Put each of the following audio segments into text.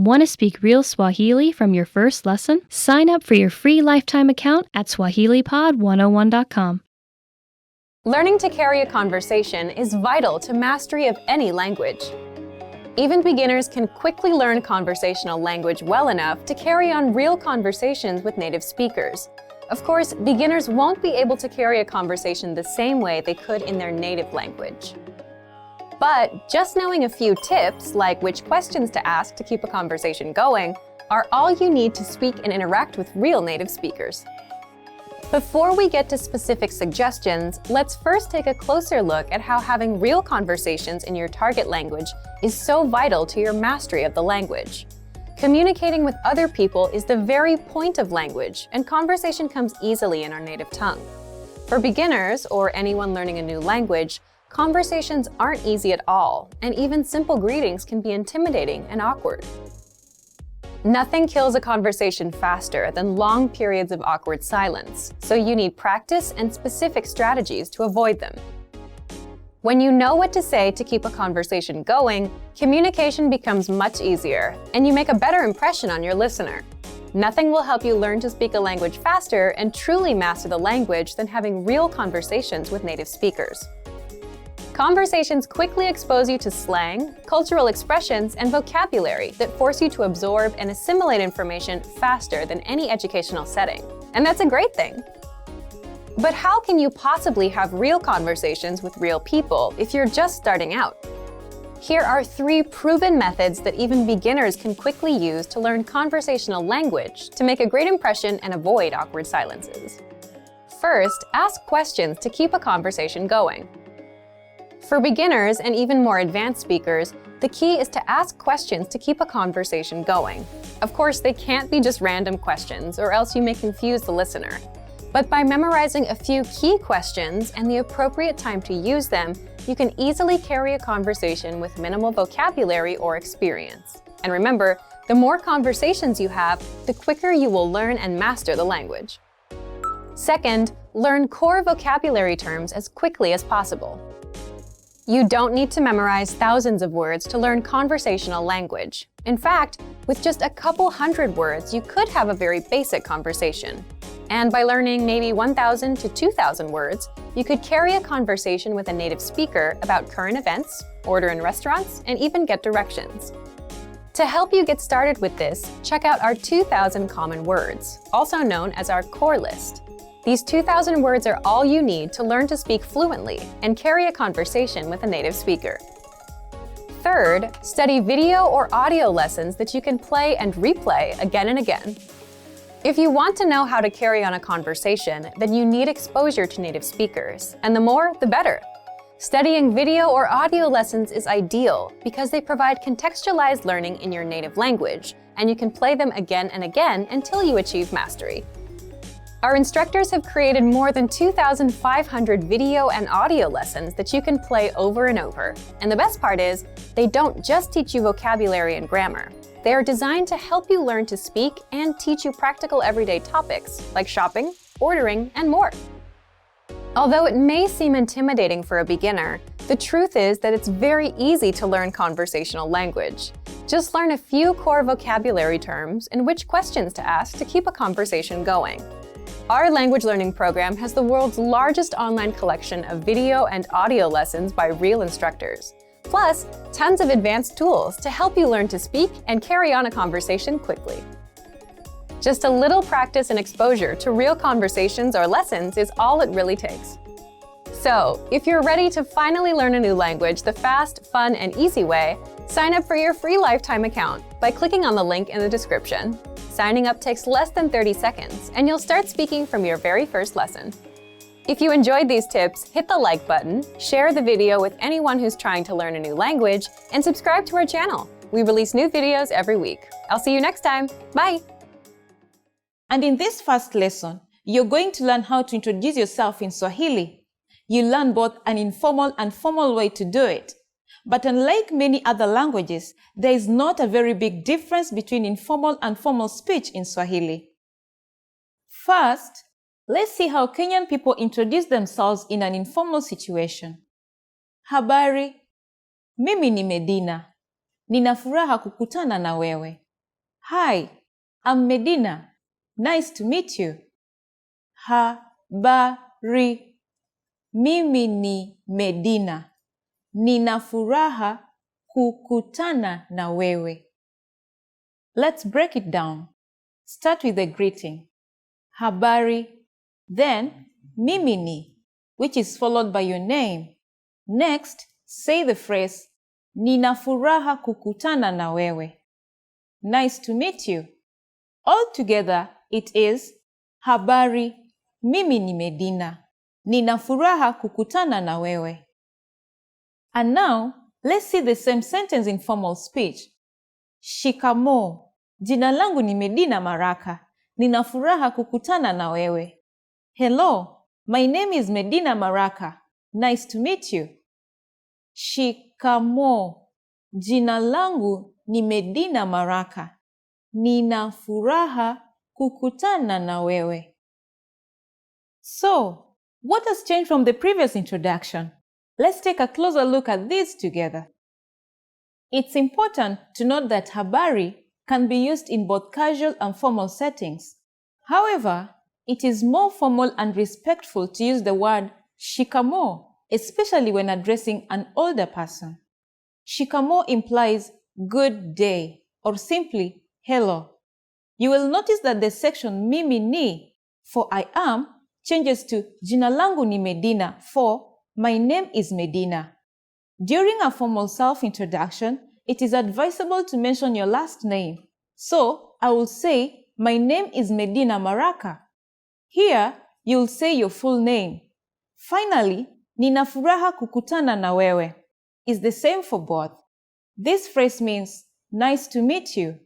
Want to speak real Swahili from your first lesson? Sign up for your free lifetime account at swahilipod101.com. Learning to carry a conversation is vital to mastery of any language. Even beginners can quickly learn conversational language well enough to carry on real conversations with native speakers. Of course, beginners won't be able to carry a conversation the same way they could in their native language. But just knowing a few tips, like which questions to ask to keep a conversation going, are all you need to speak and interact with real native speakers. Before we get to specific suggestions, let's first take a closer look at how having real conversations in your target language is so vital to your mastery of the language. Communicating with other people is the very point of language, and conversation comes easily in our native tongue. For beginners, or anyone learning a new language, conversations aren't easy at all, and even simple greetings can be intimidating and awkward. Nothing kills a conversation faster than long periods of awkward silence, so you need practice and specific strategies to avoid them. When you know what to say to keep a conversation going, communication becomes much easier, and you make a better impression on your listener. Nothing will help you learn to speak a language faster and truly master the language than having real conversations with native speakers. Conversations quickly expose you to slang, cultural expressions, and vocabulary that force you to absorb and assimilate information faster than any educational setting. And that's a great thing. But how can you possibly have real conversations with real people if you're just starting out? Here are 3 proven methods that even beginners can quickly use to learn conversational language to make a great impression and avoid awkward silences. First, ask questions to keep a conversation going. For beginners and even more advanced speakers, the key is to ask questions to keep a conversation going. Of course, they can't be just random questions, or else you may confuse the listener. But by memorizing a few key questions and the appropriate time to use them, you can easily carry a conversation with minimal vocabulary or experience. And remember, the more conversations you have, the quicker you will learn and master the language. Second, learn core vocabulary terms as quickly as possible. You don't need to memorize thousands of words to learn conversational language. In fact, with just a couple hundred words, you could have a very basic conversation. And by learning maybe 1,000 to 2,000 words, you could carry a conversation with a native speaker about current events, order in restaurants, and even get directions. To help you get started with this, check out our 2,000 common words, also known as our core list. These 2,000 words are all you need to learn to speak fluently and carry a conversation with a native speaker. Third, study video or audio lessons that you can play and replay again and again. If you want to know how to carry on a conversation, then you need exposure to native speakers, and the more, the better. Studying video or audio lessons is ideal because they provide contextualized learning in your native language, and you can play them again and again until you achieve mastery. Our instructors have created more than 2,500 video and audio lessons that you can play over and over. And the best part is, they don't just teach you vocabulary and grammar. They are designed to help you learn to speak and teach you practical everyday topics like shopping, ordering, and more. Although it may seem intimidating for a beginner, the truth is that it's very easy to learn conversational language. Just learn a few core vocabulary terms and which questions to ask to keep a conversation going. Our language learning program has the world's largest online collection of video and audio lessons by real instructors, plus tons of advanced tools to help you learn to speak and carry on a conversation quickly. Just a little practice and exposure to real conversations or lessons is all it really takes. So, if you're ready to finally learn a new language the fast, fun, and easy way, sign up for your free lifetime account by clicking on the link in the description. Signing up takes less than 30 seconds, and you'll start speaking from your very first lesson. If you enjoyed these tips, hit the like button, share the video with anyone who's trying to learn a new language, and subscribe to our channel. We release new videos every week. I'll see you next time. Bye! And in this first lesson, you're going to learn how to introduce yourself in Swahili. You learn both an informal and formal way to do it. But unlike many other languages, there is not a very big difference between informal and formal speech in Swahili. First, let's see how Kenyan people introduce themselves in an informal situation. Habari, mimi ni Medina. Nina furaha kukutana na wewe. Hi, I'm Medina. Nice to meet you. Habari. Mimi ni Medina. Nina furaha kukutana na wewe. Let's break it down. Start with the greeting. Habari. Then, mimi ni, which is followed by your name. Next, say the phrase, Nina furaha kukutana na wewe. Nice to meet you. All together, it is, Habari, mimi ni Medina. Nina furaha kukutana na wewe. And now, let's see the same sentence in formal speech. Shikamoo. Jina langu ni Medina Maraka. Nina furaha kukutana na wewe. Hello, my name is Medina Maraka. Nice to meet you. Shikamoo. Jina langu ni Medina Maraka. Nina furaha kukutana na wewe. So, what has changed from the previous introduction? Let's take a closer look at these together. It's important to note that habari can be used in both casual and formal settings. However, it is more formal and respectful to use the word shikamoo, especially when addressing an older person. Shikamoo implies good day or simply hello. You will notice that the section mimi ni for I am changes to jina langu ni Medina for my name is Medina. During a formal self-introduction, it is advisable to mention your last name. So, I will say, my name is Medina Maraka. Here, you'll say your full name. Finally, Nina furaha kukutana na wewe is the same for both. This phrase means, nice to meet you.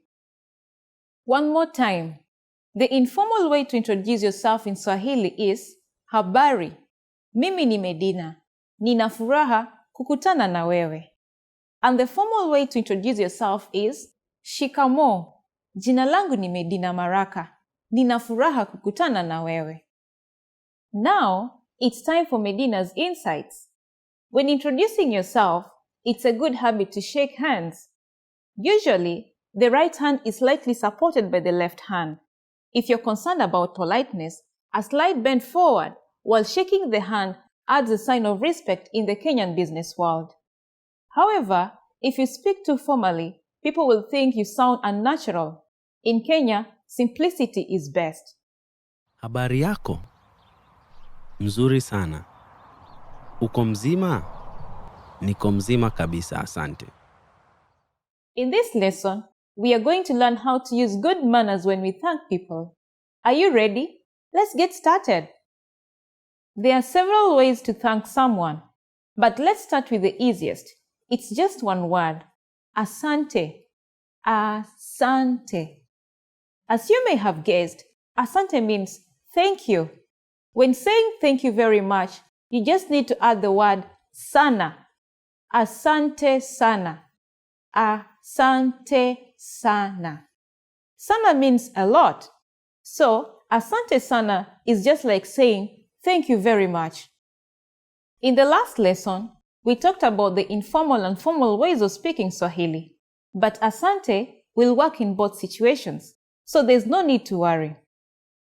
One more time. The informal way to introduce yourself in Swahili is, Habari, mimi ni Medina. Nina furaha kukutana na wewe. And the formal way to introduce yourself is, Shikamoo, jina langu ni Medina Maraka. Nina furaha kukutana na wewe. Now, it's time for Medina's insights. When introducing yourself, it's a good habit to shake hands. Usually, the right hand is slightly supported by the left hand. If you're concerned about politeness, a slight bend forward while shaking the hand adds a sign of respect in the Kenyan business world. However, if you speak too formally, people will think you sound unnatural. In Kenya, simplicity is best. Habari yako? Mzuri sana. Uko mzima? Niko mzima kabisa, asante. In this lesson, we are going to learn how to use good manners when we thank people. Are you ready? Let's get started. There are several ways to thank someone, but let's start with the easiest. It's just one word. Asante. Asante. As you may have guessed, asante means thank you. When saying thank you very much, you just need to add the word sana. Asante sana. Asante sana. Sana means a lot. So, asante sana is just like saying thank you very much. In the last lesson, we talked about the informal and formal ways of speaking Swahili. But asante will work in both situations, so there's no need to worry.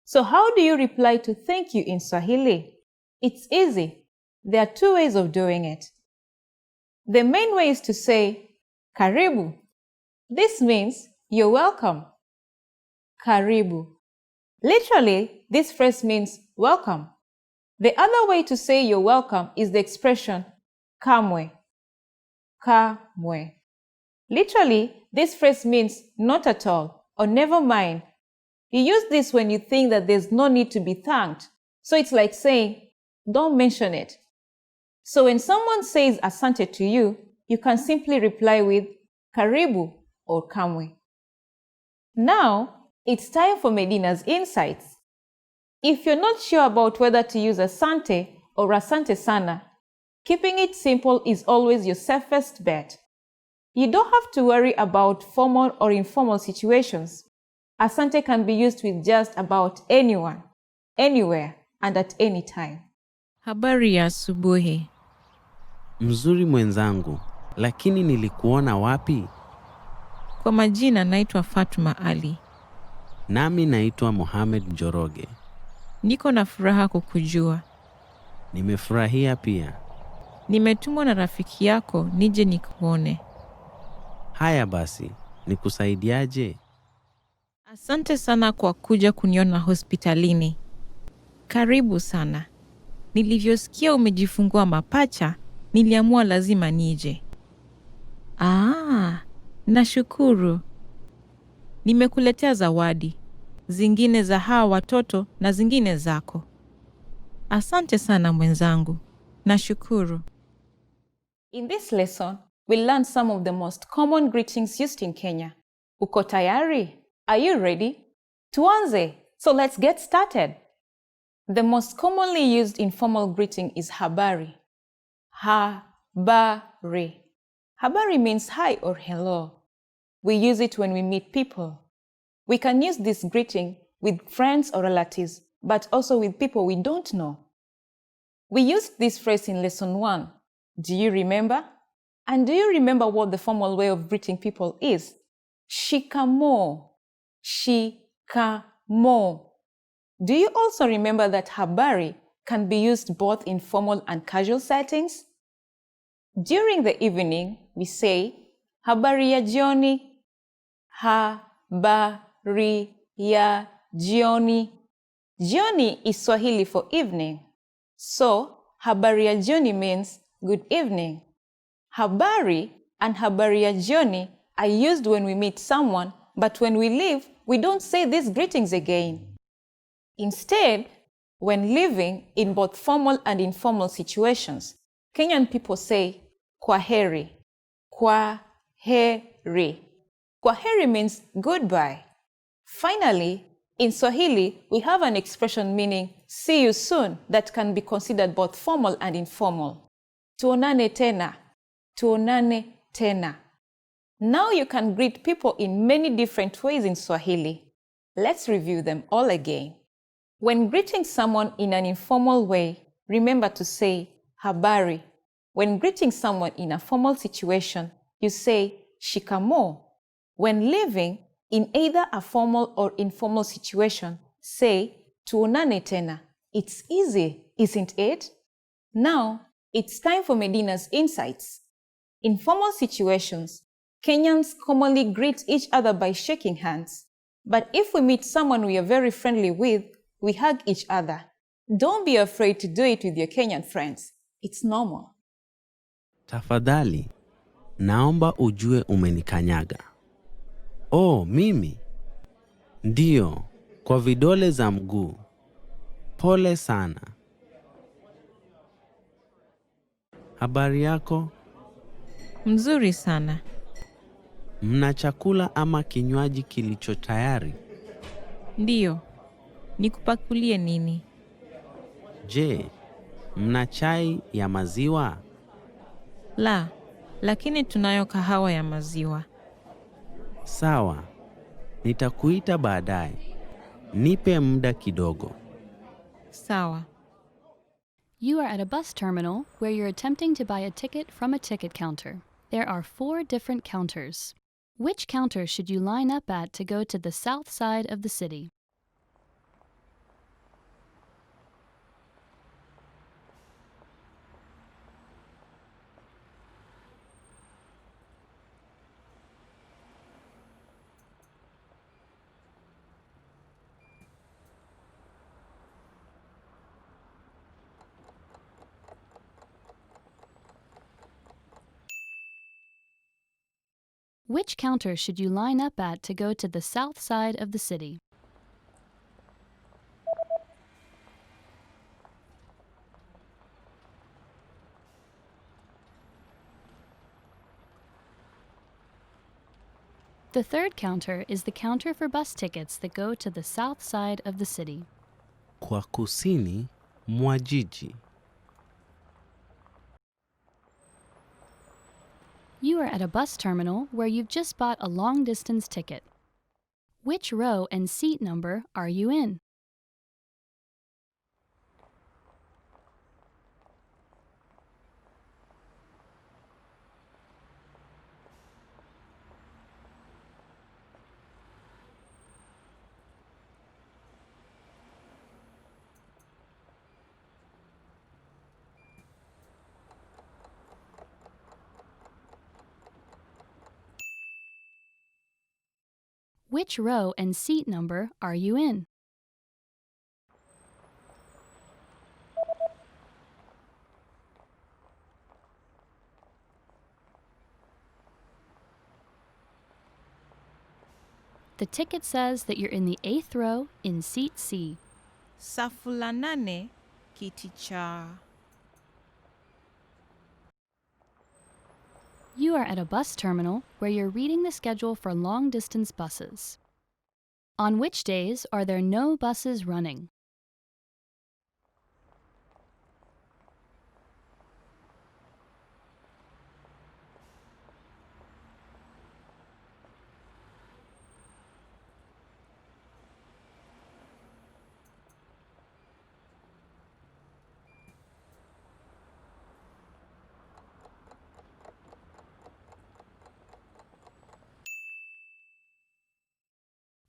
So how do you reply to thank you in Swahili? It's easy. There are two ways of doing it. The main way is to say, karibu. This means you're welcome. Karibu. Literally, this phrase means welcome. The other way to say you're welcome is the expression kamwe. Kamwe. Literally, this phrase means not at all or never mind. You use this when you think that there's no need to be thanked. So it's like saying, don't mention it. So when someone says asante to you, you can simply reply with karibu or kamwe. Now, it's time for Medina's insights. If you're not sure about whether to use asante or asante sana, keeping it simple is always your safest bet. You don't have to worry about formal or informal situations. Asante can be used with just about anyone, anywhere, and at any time. Habari ya asubuhi. Mzuri mwenzangu, lakini nilikuona wapi? Kwa majina naitwa Fatuma Ali. Nami naitwa Mohamed Njoroge. Niko na furaha kukujua. Nimefurahia pia. Nimetumwa na rafiki yako nije nikuone. Haya basi, nikusaidiaje? Asante sana kwa kuja kuniona hospitalini. Karibu sana. Nilivyosikia umejifungua mapacha, niliamua lazima nije. Nashukuru. Nimekuletea zawadi. Zingine za hawa watoto na zingine zako. Asante sana mwenzangu. Nashukuru. In this lesson, we'll learn some of the most common greetings used in Kenya. Uko tayari? Are you ready? Tuanze! So let's get started. The most commonly used informal greeting is habari. Habari. Habari means hi or hello. We use it when we meet people. We can use this greeting with friends or relatives, but also with people we don't know. We used this phrase in lesson 1. Do you remember? And do you remember what the formal way of greeting people is? Shikamoo. Shikamoo. Do you also remember that habari can be used both in formal and casual settings? During the evening, we say, habari ya jioni. Habari ya jioni. Jioni is Swahili for evening. So, habari ya jioni means good evening. Habari and habari ya jioni are used when we meet someone, but when we leave, we don't say these greetings again. Instead, when living in both formal and informal situations, Kenyan people say kwaheri. Kwaheri. Kwaheri means goodbye. Finally, in Swahili, we have an expression meaning see you soon that can be considered both formal and informal. Tuonane tena. Tuonane tena. Now you can greet people in many different ways in Swahili. Let's review them all again. When greeting someone in an informal way, remember to say habari. When greeting someone in a formal situation, you say shikamoo. When living in either a formal or informal situation, say tuonane tena. It's easy, isn't it? Now, it's time for Medina's insights. In formal situations, Kenyans commonly greet each other by shaking hands. But if we meet someone we are very friendly with, we hug each other. Don't be afraid to do it with your Kenyan friends. It's normal. Tafadhali, naomba ujue umenikanyaga. Oh, mimi? Ndio, kwa vidole za mguu. Pole sana. Habari yako? Mzuri sana. Mna chakula ama kinywaji kilicho tayari? Ndio. Nikupakulie nini? Je, mna chai ya maziwa? La, lakini tunayo kahawa ya maziwa. Sawa, nitakuita baadaye. Nipe muda kidogo. Sawa. You are at a bus terminal where you're attempting to buy a ticket from a ticket counter. There are 4 different counters. Which counter should you line up at to go to the south side of the city? Which counter should you line up at to go to the south side of the city? The third counter is the counter for bus tickets that go to the south side of the city. Kwa kusini mwa jiji. You are at a bus terminal where you've just bought a long-distance ticket. Which row and seat number are you in? Which row and seat number are you in? The ticket says that you're in the 8th row in seat C. Safu la 8, kiti cha. You are at a bus terminal where you're reading the schedule for long-distance buses. On which days are there no buses running?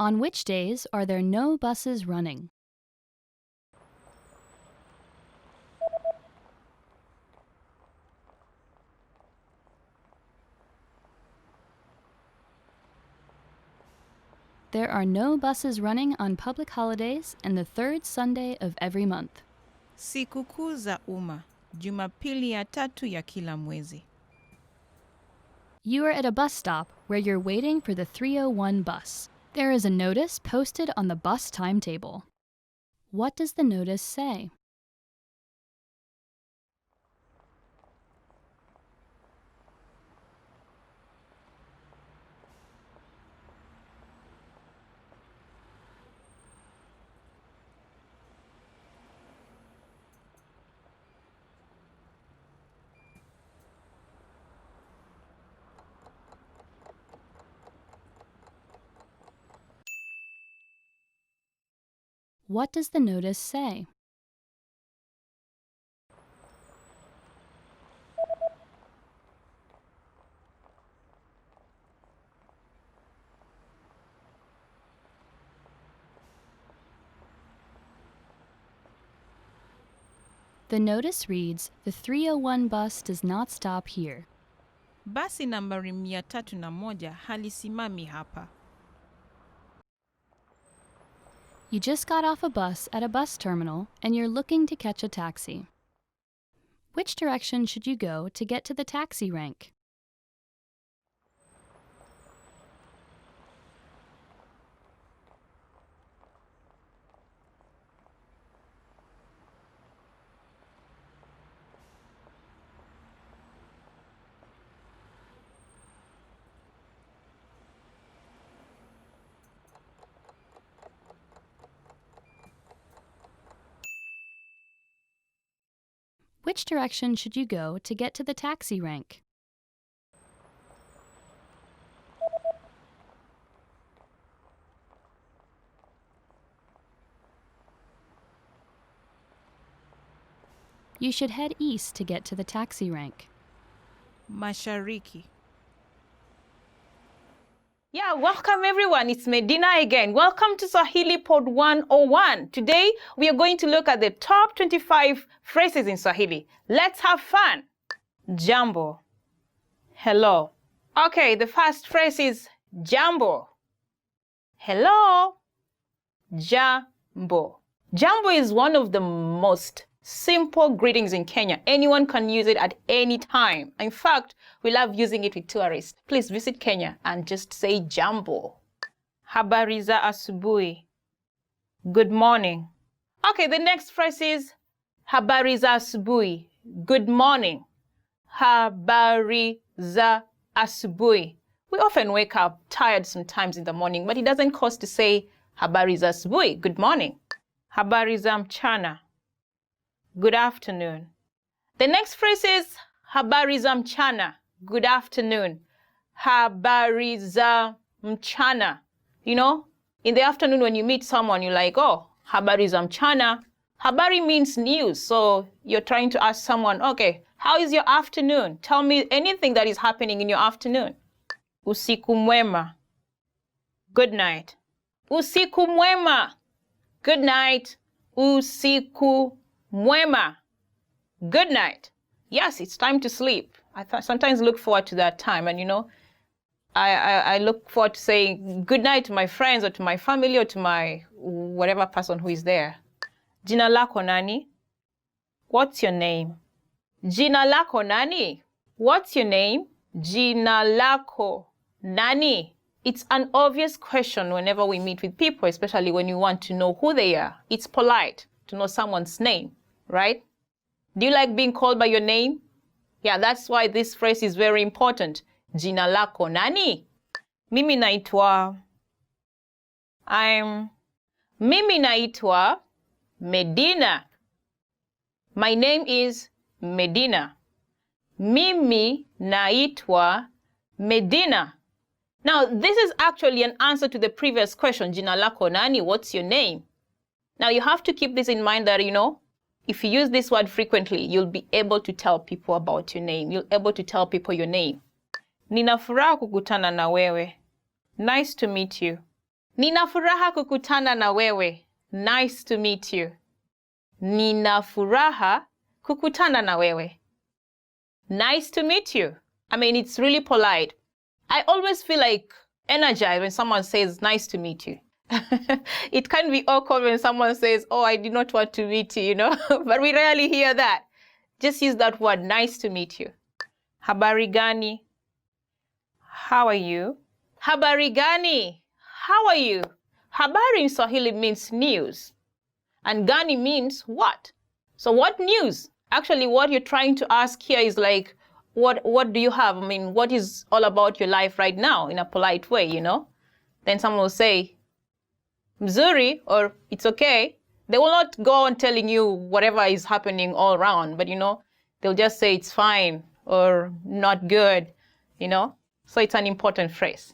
On which days are there no buses running? There are no buses running on public holidays and the 3rd Sunday of every month. Sikukuu za umma, Jumapili ya 3 ya kila mwezi. You are at a bus stop where you're waiting for the 301 bus. There is a notice posted on the bus timetable. What does the notice say? What does the notice say? The notice reads, "The 301 bus does not stop here." Basi nambari 301 halisimami hapa. You just got off a bus at a bus terminal and you're looking to catch a taxi. Which direction should you go to get to the taxi rank? Which direction should you go to get to the taxi rank? You should head east to get to the taxi rank. Mashariki. Yeah, welcome everyone. It's Medina again. Welcome to Swahili Pod 101. Today, we are going to look at the top 25 phrases in Swahili. Let's have fun. Jambo. Hello. Okay, the first phrase is jambo. Hello. Jambo. Jambo is one of the most simple greetings in Kenya. Anyone can use it at any time. In fact, we love using it with tourists. Please visit Kenya and just say jambo. Habari za asubuhi. Good morning. Okay, the next phrase is habari za asubuhi. Good morning. Habari za asubuhi. We often wake up tired sometimes in the morning, but it doesn't cost to say habari za asubuhi. Good morning. Habari za mchana. Good afternoon. The next phrase is habari za mchana. Good afternoon. Habari za mchana. You know, in the afternoon when you meet someone, you're like, oh, habari za mchana. Habari means news. So you're trying to ask someone, okay, how is your afternoon? Tell me anything that is happening in your afternoon. Usiku mwema. Good night. Usiku mwema. Good night. Usiku mwema. Good night. Yes, it's time to sleep. I sometimes look forward to that time. And you know, I look forward to saying good night to my friends or to my family or to my whatever person who is there. Jina lako nani? What's your name? Jina lako nani? What's your name? Jina lako nani? It's an obvious question whenever we meet with people, especially when you want to know who they are. It's polite to know someone's name, right? Do you like being called by your name? Yeah, that's why this phrase is very important. Jina lako nani? Mimi naitwa. Mimi naitwa Medina. My name is Medina. Mimi naitwa Medina. Now, this is actually an answer to the previous question, Jina lako nani? What's your name? Now, you have to keep this in mind that, if you use this word frequently, you'll be able to tell people about your name. You'll be able to tell people your name. Nina furaha kukutana na wewe. Nice to meet you. Nina furaha kukutana na wewe. Nice to meet you. Nina furaha kukutana na wewe. Nice to meet you. I mean, it's really polite. I always feel like energized when someone says, nice to meet you. It can be awkward when someone says, oh, I did not want to meet you, but we rarely hear that. Just use that word, nice to meet you. Habari gani? How are you? Habari gani? How are you? Habari in Swahili means news. And gani means what? So what news? Actually, what you're trying to ask here is like, what do you have? I mean, what is all about your life right now in a polite way, Then someone will say, mzuri, or it's okay. They will not go on telling you whatever is happening all around, but, they'll just say it's fine or not good, So it's an important phrase.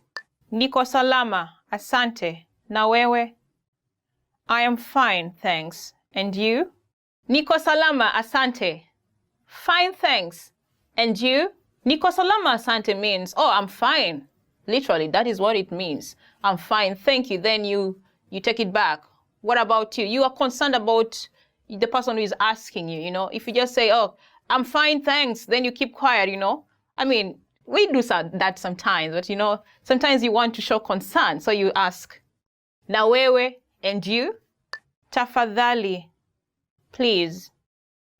Niko salama, asante, na wewe? I am fine, thanks. And you? Niko salama, asante. Fine, thanks. And you? Niko salama, asante means, oh, I'm fine. Literally, that is what it means. I'm fine, thank you. Then you take it back. What about you? You are concerned about the person who is asking you, If you just say, oh, I'm fine, thanks, then you keep quiet, I mean, we do that sometimes, but, sometimes you want to show concern, so you ask, na wewe, and you? Tafadhali, please.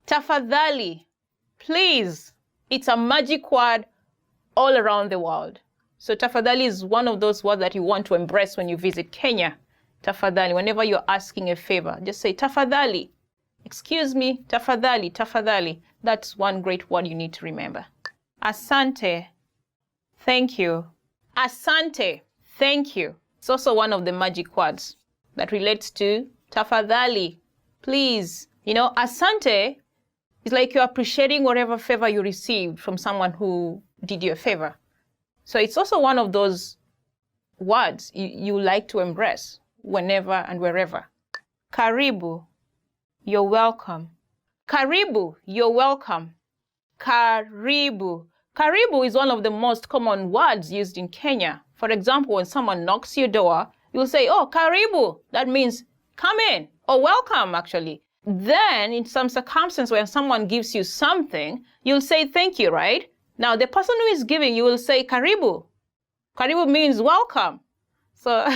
Tafadhali, please. It's a magic word all around the world. So tafadhali is one of those words that you want to embrace when you visit Kenya. Tafadhali, whenever you're asking a favor, just say tafadhali. Excuse me, tafadhali, tafadhali. That's one great word you need to remember. Asante, thank you. Asante, thank you. It's also one of the magic words that relates to tafadhali, please. Asante is like you're appreciating whatever favor you received from someone who did you a favor. So it's also one of those words you like to embrace whenever and wherever. Karibu, you're welcome. Karibu, you're welcome. Karibu. Karibu is one of the most common words used in Kenya. For example, when someone knocks your door, you'll say, oh, karibu. That means come in, or welcome, actually. Then, in some circumstance when someone gives you something, you'll say thank you, right? Now, the person who is giving, you will say karibu. Karibu means welcome. So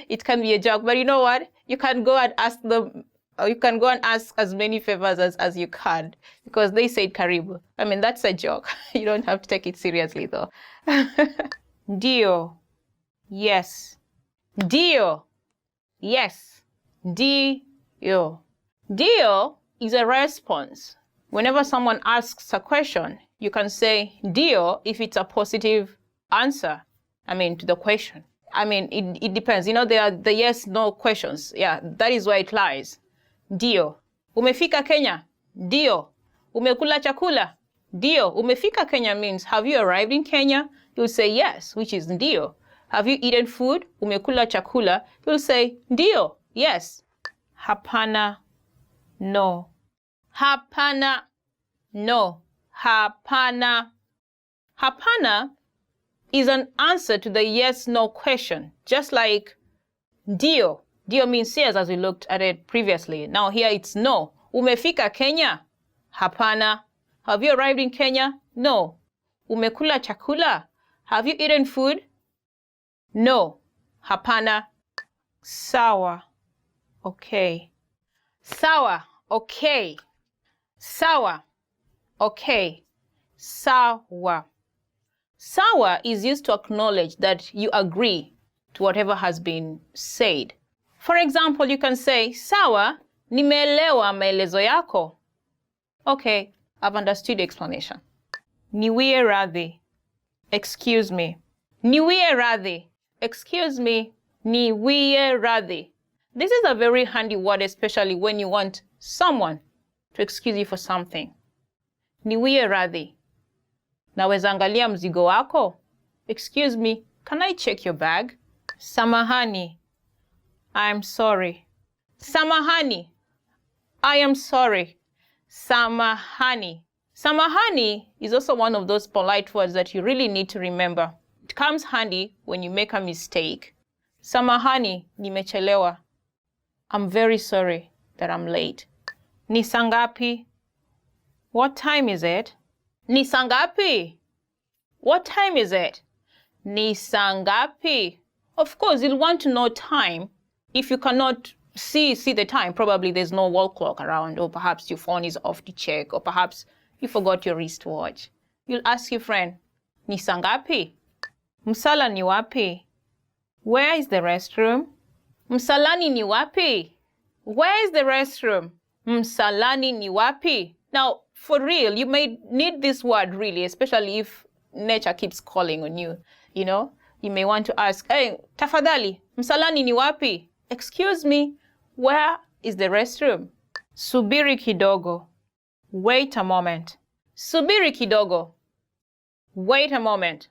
it can be a joke, but you know what? You can go and ask them, or you can go and ask as many favors as you can, because they said karibu. I mean, that's a joke. You don't have to take it seriously, though. Dio, yes. Dio, yes. Dio. Dio is a response. Whenever someone asks a question, you can say dio if it's a positive answer, to the question. It depends. There are the yes, no questions. Yeah, that is where it lies. Dio. Umefika Kenya? Dio. Umekula chakula? Dio. Umefika Kenya means, have you arrived in Kenya? You'll say yes, which is dio. Have you eaten food? Umekula chakula? You'll say dio, yes. Hapana, no. Hapana, no. Hapana. Hapana is an answer to the yes-no question, just like dio. Dio means yes, as we looked at it previously. Now here it's no. Umefika Kenya? Hapana. Have you arrived in Kenya? No. Umekula chakula? Have you eaten food? No. Hapana. Sawa. Okay. Sawa. Okay. Sawa. Okay. Sawa. Sawa is used to acknowledge that you agree to whatever has been said. For example, you can say, Sawa, nimeelewa maelezo yako. Okay, I've understood the explanation. Niwie radhi. Excuse me. Niwie radhi. Excuse me. Niwie radhi. This is a very handy word, especially when you want someone to excuse you for something. Niwie radhi. Naweza angalia mzigo wako? Excuse me, can I check your bag? Samahani. I'm sorry. Samahani. I am sorry. Samahani. Samahani is also one of those polite words that you really need to remember. It comes handy when you make a mistake. Samahani, nimechelewa. I'm very sorry that I'm late. Ni saa ngapi? What time is it? Ni saa ngapi? What time is it? Ni saa ngapi? Of course, you'll want to know time. If you cannot see the time, probably there's no wall clock around, or perhaps your phone is off to check, or perhaps you forgot your wristwatch. You'll ask your friend, Ni saa ngapi? Msala ni wapi? Where is the restroom? Msalani ni wapi? Where is the restroom? Msalani ni wapi? Now, for real, you may need this word really, especially if nature keeps calling on you. You know, you may want to ask, hey, tafadhali, msalani ni wapi? Excuse me, where is the restroom? Subiri kidogo. Wait a moment. Subiri kidogo. Wait a moment.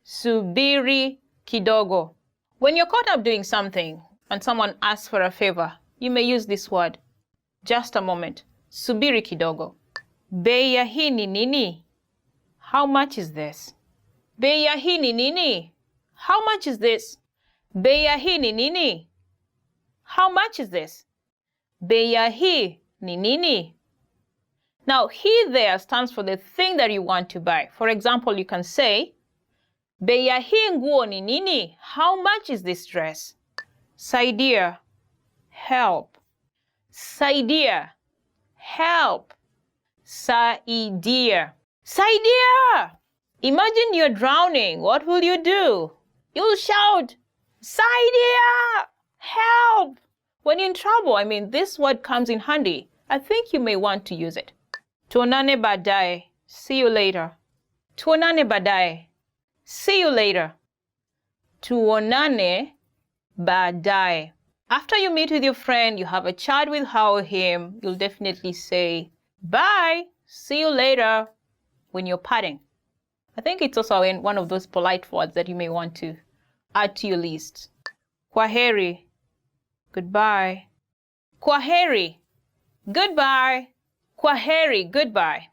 Subiri kidogo. When you're caught up doing something and someone asks for a favor, you may use this word. Just a moment. Subiri kidogo. Bei ya hii ni nini? How much is this? Bei ya hii ni nini? How much is this? Bei ya hii ni nini? How much is this? Bei ya hii ni nini? Now, he there stands for the thing that you want to buy. For example, you can say, Bei ya hii nguo ni nini? How much is this dress? Saidia. Help. Saidia. Help. Saidia. Saidia! Imagine you're drowning. What will you do? You'll shout, Saidia! Help! When you're in trouble, this word comes in handy. I think you may want to use it. Tuonane baadaye. See you later. Tuonane baadaye. See you later. Tuonane baadaye. After you meet with your friend, you have a chat with her or him, you'll definitely say, bye, see you later, when you're parting. I think it's also one of those polite words that you may want to add to your list. Kwaheri, goodbye. Kwaheri, goodbye. Kwaheri, goodbye.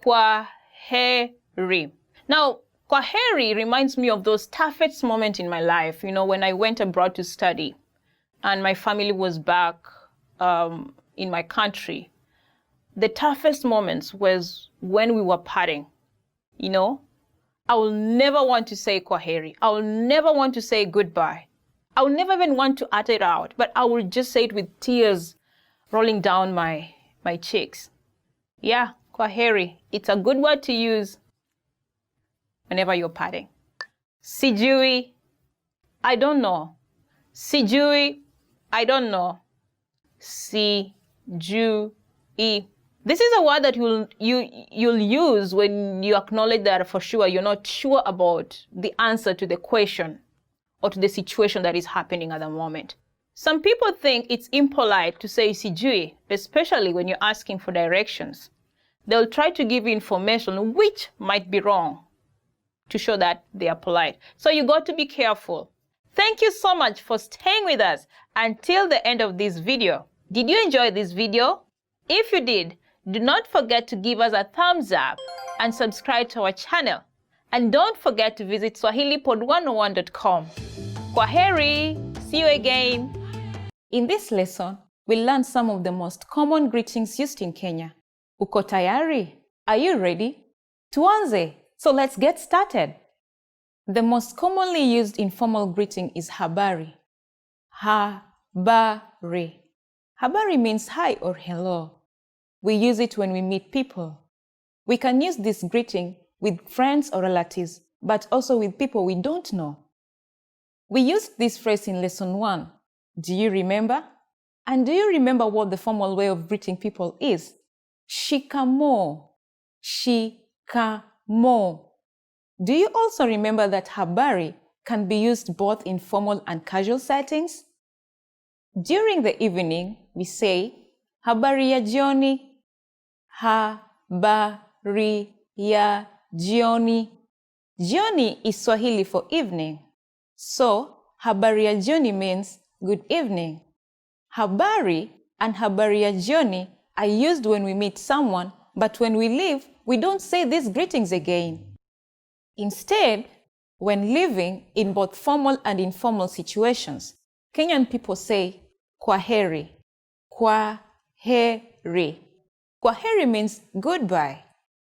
Kwaheri. Now, kwaheri reminds me of those toughest moments in my life, when I went abroad to study and my family was back in my country. The toughest moments was when we were parting. I will never want to say kwaheri. I will never want to say goodbye. I will never even want to utter it out, but I will just say it with tears rolling down my cheeks. Yeah, kwaheri. It's a good word to use whenever you're parting. Sijui, I don't know. Sijui, I don't know. Sijui. This is a word that you'll use when you acknowledge that for sure you're not sure about the answer to the question or to the situation that is happening at the moment. Some people think it's impolite to say sijui, especially when you're asking for directions. They'll try to give you information which might be wrong to show that they are polite. So you got to be careful. Thank you so much for staying with us until the end of this video. Did you enjoy this video? If you did, do not forget to give us a thumbs up and subscribe to our channel. And don't forget to visit swahilipod101.com. Kwaheri! See you again! In this lesson, we'll learn some of the most common greetings used in Kenya. Uko tayari? Are you ready? Tuanze! So let's get started. The most commonly used informal greeting is habari. Habari. Habari means hi or hello. We use it when we meet people. We can use this greeting with friends or relatives, but also with people we don't know. We used this phrase in lesson 1. Do you remember? And do you remember what the formal way of greeting people is? Shikamoo. Shikamoo. Do you also remember that habari can be used both in formal and casual settings? During the evening, we say, habari ya jioni. Habari ya jioni. Jioni is Swahili for evening. So, habari ya jioni means good evening. Habari and habari ya jioni are used when we meet someone, but when we leave, we don't say these greetings again. Instead, when living in both formal and informal situations, Kenyan people say kwaheri. Kwaheri. Kwaheri means goodbye.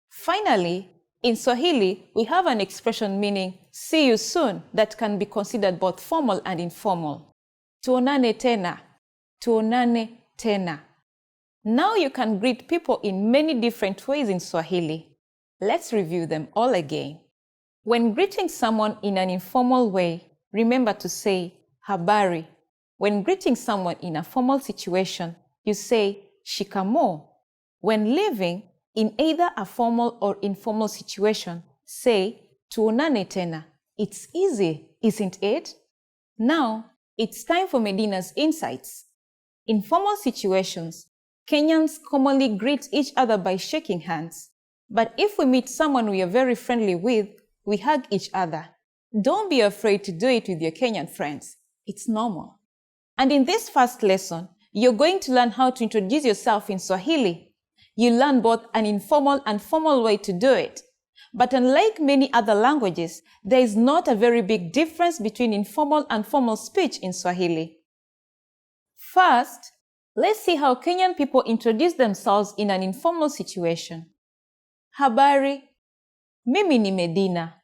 Finally, in Swahili, we have an expression meaning see you soon that can be considered both formal and informal. Tuonane tena. Tuonane tena. Now you can greet people in many different ways in Swahili. Let's review them all again. When greeting someone in an informal way, remember to say habari. When greeting someone in a formal situation, you say shikamoo. When living in either a formal or informal situation, say tuonane tena. It's easy, isn't it? Now, it's time for Medina's insights. In formal situations, Kenyans commonly greet each other by shaking hands. But if we meet someone we are very friendly with, we hug each other. Don't be afraid to do it with your Kenyan friends. It's normal. And in this first lesson, you're going to learn how to introduce yourself in Swahili. You learn both an informal and formal way to do it. But unlike many other languages, there is not a very big difference between informal and formal speech in Swahili. First, let's see how Kenyan people introduce themselves in an informal situation. Habari, mimi ni Medina.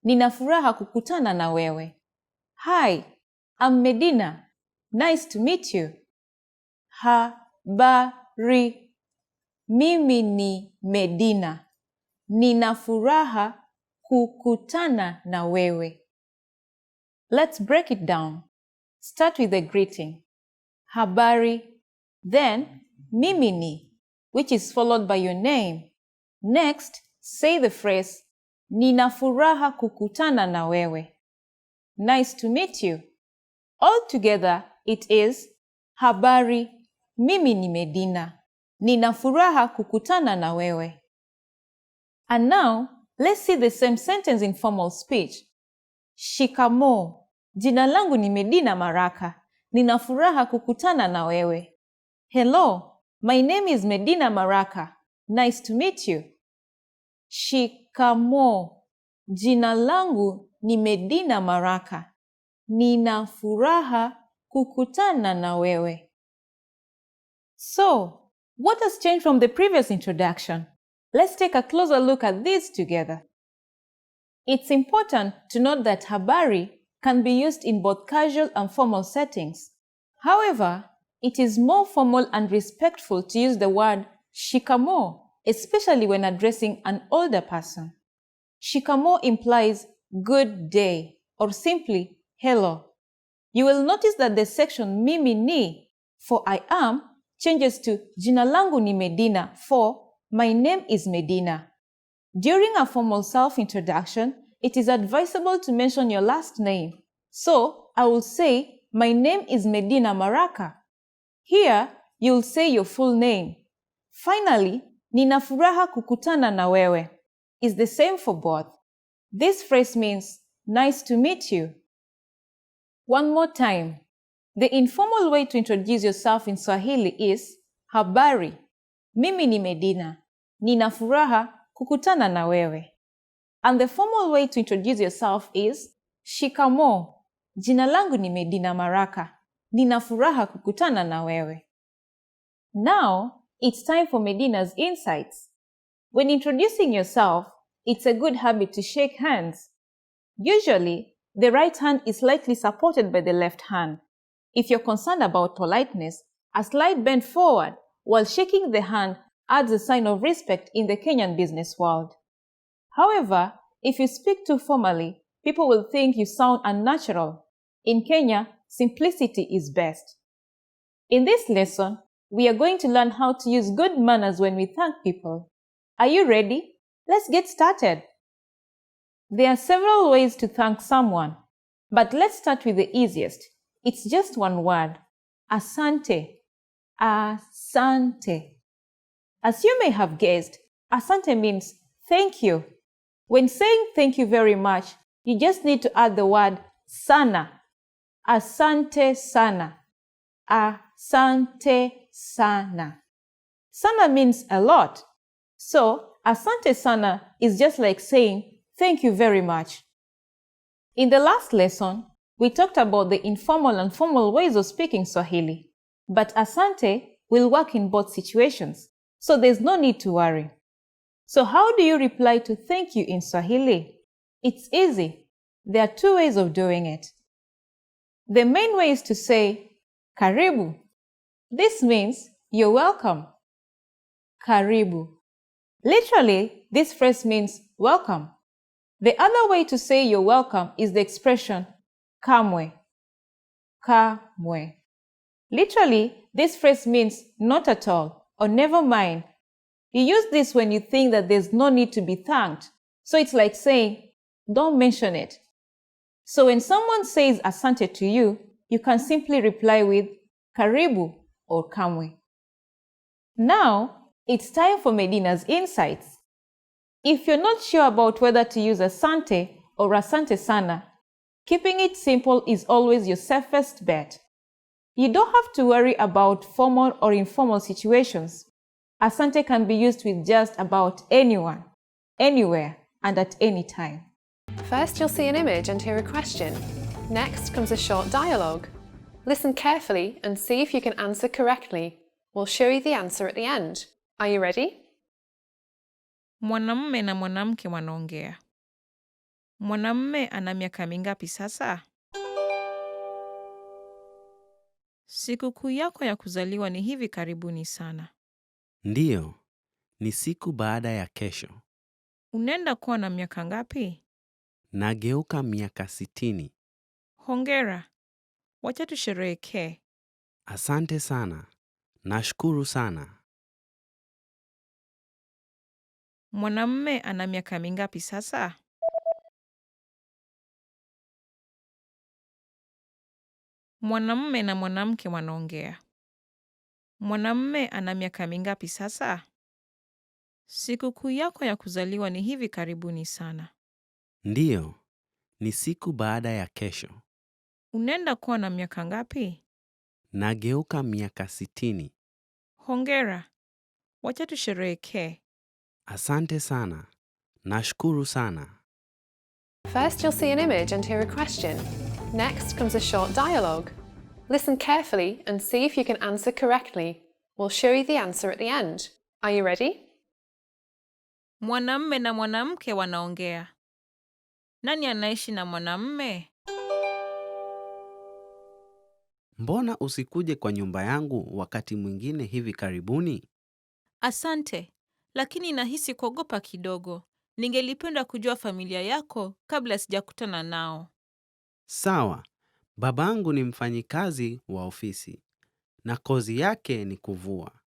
Nina furaha kukutana na wewe. Hi, I'm Medina. Nice to meet you. Habari, mimi ni Medina. Nina furaha kukutana na wewe. Let's break it down. Start with the greeting. Habari, then mimi ni, which is followed by your name. Next, say the phrase, Nina furaha kukutana na wewe. Nice to meet you. Altogether, it is, Habari, mimi ni Medina. Nina furaha kukutana na wewe. And now, let's see the same sentence in formal speech. Shikamoo. Jina langu ni Medina Maraka. Nina furaha kukutana na wewe. Hello, my name is Medina Maraka. Nice to meet you. Shikamoo. Jina langu ni Medina Maraka. Nina furaha kukutana na wewe. So, what has changed from the previous introduction? Let's take a closer look at these together. It's important to note that habari can be used in both casual and formal settings. However, it is more formal and respectful to use the word shikamoo, especially when addressing an older person. Shikamoo implies good day or simply hello. You will notice that the section mimi ni for I am changes to jina langu ni Medina for my name is Medina. During a formal self-introduction, it is advisable to mention your last name. So, I will say, my name is Medina Maraka. Here, you'll say your full name. Finally, Nina furaha kukutana na wewe is the same for both. This phrase means, nice to meet you. One more time. The informal way to introduce yourself in Swahili is, habari. Mimi ni Medina. Nina furaha kukutana na wewe. And the formal way to introduce yourself is, shikamoo. Jina langu ni Medina Maraka. Nina furaha kukutana na wewe. Now, it's time for Medina's insights. When introducing yourself, it's a good habit to shake hands. Usually, the right hand is slightly supported by the left hand. If you're concerned about politeness, a slight bend forward while shaking the hand adds a sign of respect in the Kenyan business world. However, if you speak too formally, people will think you sound unnatural. In Kenya, simplicity is best. In this lesson, we are going to learn how to use good manners when we thank people. Are you ready? Let's get started. There are several ways to thank someone, but let's start with the easiest. It's just one word. Asante. Asante. As you may have guessed, asante means thank you. When saying thank you very much, you just need to add the word sana. Asante sana. Asante sana. Sana means a lot. So, asante sana is just like saying thank you very much. In the last lesson, we talked about the informal and formal ways of speaking Swahili, but asante will work in both situations, so there's no need to worry. So how do you reply to thank you in Swahili? It's easy. There are two ways of doing it. The main way is to say karibu. This means you're welcome. Karibu. Literally, this phrase means welcome. The other way to say you're welcome is the expression kamwe. Kamwe. Literally, this phrase means not at all or never mind. You use this when you think that there's no need to be thanked. So it's like saying, don't mention it. So when someone says asante to you, you can simply reply with karibu or kamwe. Now, it's time for Medina's insights. If you're not sure about whether to use asante or asante sana, keeping it simple is always your safest bet. You don't have to worry about formal or informal situations. Asante can be used with just about anyone, anywhere, and at any time. First, you'll see an image and hear a question. Next comes a short dialogue. Listen carefully and see if you can answer correctly. We'll show you the answer at the end. Are you ready? Mwanamume na mwanamke wanaongea. Mwanamume ana miaka mingapi sasa? Sikukuu yako ya kuzaliwa ni hivi karibuni sana. Ndiyo, ni siku baada ya kesho. Unaenda kuwa na miaka ngapi? Nageuka miaka 60. Hongera. Wacha tusherehekee. Asante sana. Nashukuru sana. Mwanamume ana miaka mingapi sasa? Mwanamume na mwanamke wanaongea. Mwanamume ana miaka mingapi sasa? Sikukuu yako ya kuzaliwa ni hivi karibuni sana. Ndiyo, ni siku baada ya kesho. Unaenda kuwa na miaka ngapi? Nageuka miaka 60. Hongera. Wacha tusherehekee. Asante sana. Nashukuru sana. First, you'll see an image and hear a question. Next comes a short dialogue. Listen carefully and see if you can answer correctly. We'll show you the answer at the end. Are you ready? Mwanamume na mwanamke wanaongea. Nani anaishi na mwanamume? Mbona usikuje kwa nyumba yangu wakati mwingine hivi karibuni? Asante, lakini nahisi kuogopa kidogo. Ningelipenda kujua familia yako kabla sijakutana nao. Sawa, babangu ni mfanyikazi wa ofisi na kozi yake ni kuvua.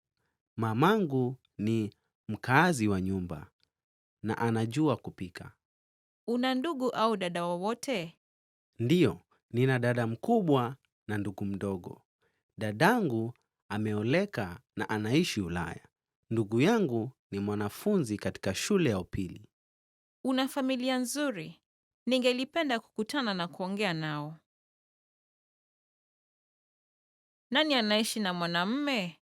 Mamangu ni mkaazi wa nyumba na anajua kupika. Una ndugu au dada wowote? Ndiyo, nina dada mkubwa na ndugu mdogo. Dadangu ameoleka na anaishi Ulaya. Ndugu yangu ni mwanafunzi katika shule ya upili. Una familia nzuri. Ningelipenda kukutana na kuongea nao. Nani anaishi na mwanamume?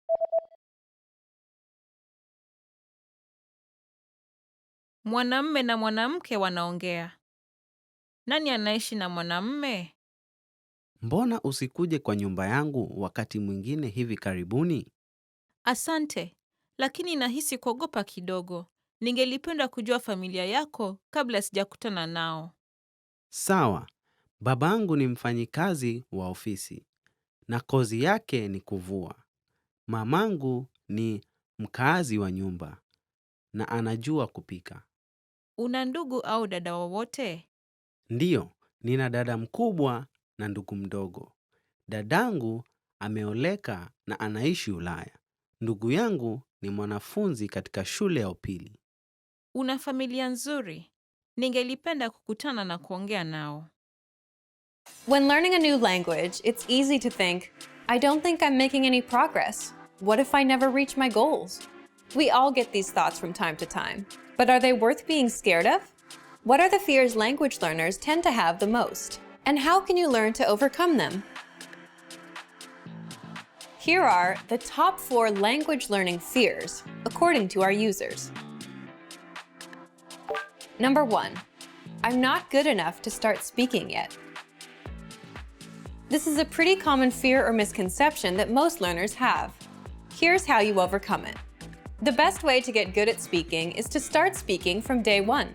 Mwanamume na mwanamke wanaongea. Nani anaishi na mwanamume? Mbona usikuje kwa nyumba yangu wakati mwingine hivi karibuni? Asante, lakini nahisi kuogopa kidogo. Ningelipenda kujua familia yako kabla sijakutana nao. Sawa, babangu ni mfanyikazi wa ofisi na kozi yake ni kuvua. Mamangu ni mkaazi wa nyumba na anajua kupika. Una ndugu au dada wowote? Ndiyo, nina dada mkubwa na ndugu mdogo. Dadangu ameoleka na anaishi Ulaya. Ndugu yangu ni mwanafunzi katika shule ya upili. Una familia nzuri. Ningelipenda kukutana na kuongea nao. When learning a new language, it's easy to think, I don't think I'm making any progress. What if I never reach my goals? We all get these thoughts from time to time. But are they worth being scared of? What are the fears language learners tend to have the most? And how can you learn to overcome them? Here are the top 4 language learning fears, according to our users. Number 1, I'm not good enough to start speaking yet. This is a pretty common fear or misconception that most learners have. Here's how you overcome it. The best way to get good at speaking is to start speaking from day 1.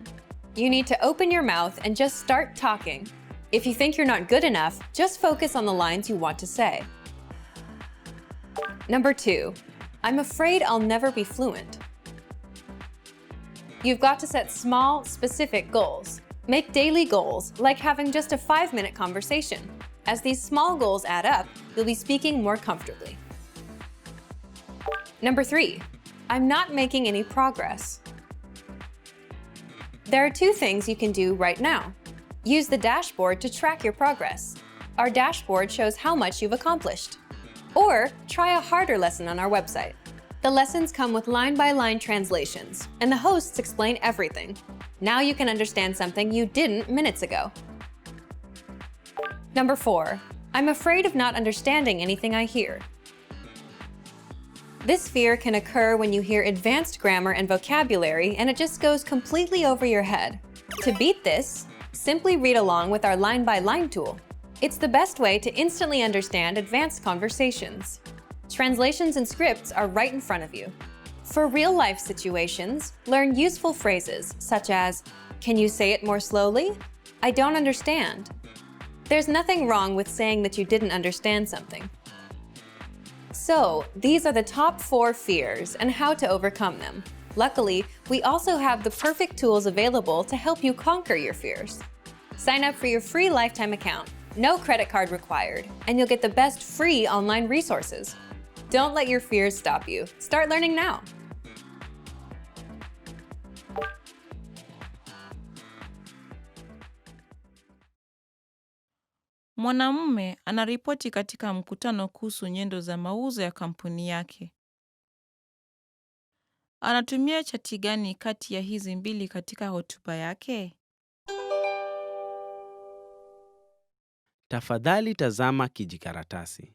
You need to open your mouth and just start talking. If you think you're not good enough, just focus on the lines you want to say. Number 2, I'm afraid I'll never be fluent. You've got to set small, specific goals. Make daily goals, like having just a 5-minute conversation. As these small goals add up, you'll be speaking more comfortably. Number 3, I'm not making any progress. There are 2 things you can do right now. Use the dashboard to track your progress. Our dashboard shows how much you've accomplished. Or try a harder lesson on our website. The lessons come with line-by-line translations, and the hosts explain everything. Now you can understand something you didn't minutes ago. Number 4, I'm afraid of not understanding anything I hear. This fear can occur when you hear advanced grammar and vocabulary and it just goes completely over your head. To beat this, simply read along with our line-by-line tool. It's the best way to instantly understand advanced conversations. Translations and scripts are right in front of you. For real-life situations, learn useful phrases such as, can you say it more slowly? I don't understand. There's nothing wrong with saying that you didn't understand something. So, these are the top 4 fears and how to overcome them. Luckily, we also have the perfect tools available to help you conquer your fears. Sign up for your free lifetime account, no credit card required, and you'll get the best free online resources. Don't let your fears stop you. Start learning now. Mwanamume anaripoti katika mkutano kuhusu nyendo za mauzo ya kampuni yake. Anatumia chati gani kati ya hizi mbili katika hotuba yake? Tafadhali tazama kijikaratasi.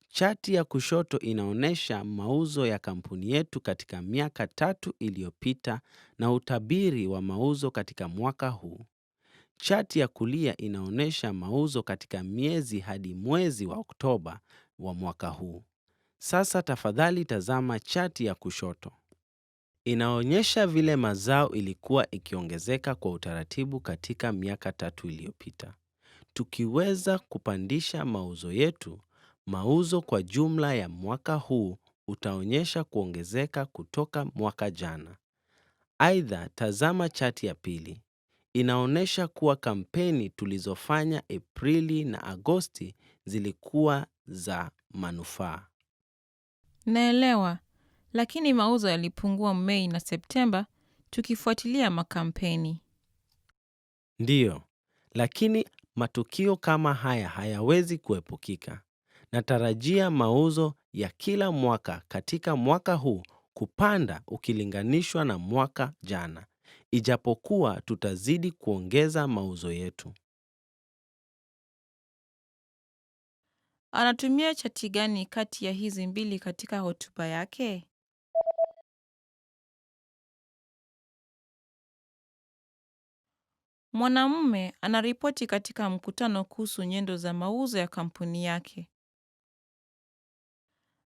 Chati ya kushoto inaonyesha mauzo ya kampuni yetu katika miaka 3 iliyopita na utabiri wa mauzo katika mwaka huu. Chati ya kulia inaonyesha mauzo katika miezi hadi mwezi wa Oktoba wa mwaka huu. Sasa tafadhali tazama chati ya kushoto. Inaonyesha vile mazao ilikuwa ikiongezeka kwa utaratibu katika miaka 3 iliyopita. Tukiweza kupandisha mauzo yetu, mauzo kwa jumla ya mwaka huu utaonyesha kuongezeka kutoka mwaka jana. Aidha, tazama chati ya pili. Inaonyesha kuwa kampeni tulizofanya Aprili na Agosti zilikuwa za manufaa. Naelewa, lakini mauzo yalipungua Mei na Septemba tukifuatilia makampeni. Ndiyo, lakini matukio kama haya hayawezi kuepukika. Natarajia mauzo ya kila mwaka katika mwaka huu kupanda ukilinganishwa na mwaka jana, ijapokuwa tutazidi kuongeza mauzo yetu. Anatumia chati gani kati ya hizi mbili katika hotuba yake? Mwanamume anaripoti katika mkutano kuhusu nyendo za mauzo ya kampuni yake.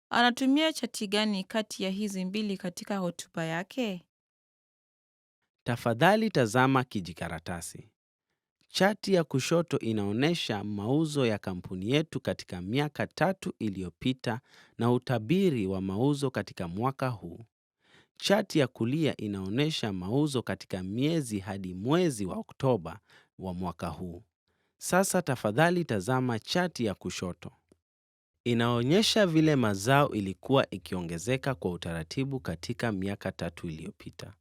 Anatumia chati gani kati ya hizi mbili katika hotuba yake? Tafadhali tazama kijikaratasi. Chati ya kushoto inaonyesha mauzo ya kampuni yetu katika miaka 3 iliyopita na utabiri wa mauzo katika mwaka huu. Chati ya kulia inaonyesha mauzo katika miezi hadi mwezi wa Oktoba wa mwaka huu. Sasa tafadhali tazama chati ya kushoto. Inaonyesha vile mazao ilikuwa ikiongezeka kwa utaratibu katika miaka 3 iliyopita.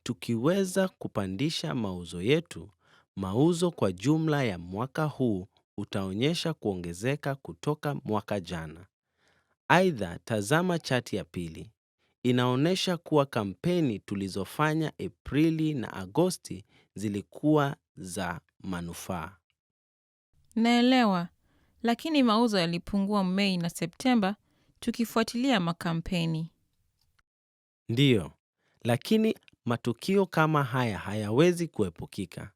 Tukiweza kupandisha mauzo yetu, mauzo kwa jumla ya mwaka huu utaonyesha kuongezeka kutoka mwaka jana. Aidha, tazama chati ya pili. Inaonyesha kuwa kampeni tulizofanya Aprili na Agosti zilikuwa za manufaa. Naelewa, lakini mauzo yalipungua Mei na Septemba tukifuatilia makampeni. Ndiyo, lakini matukio kama haya hayawezi kuepukika.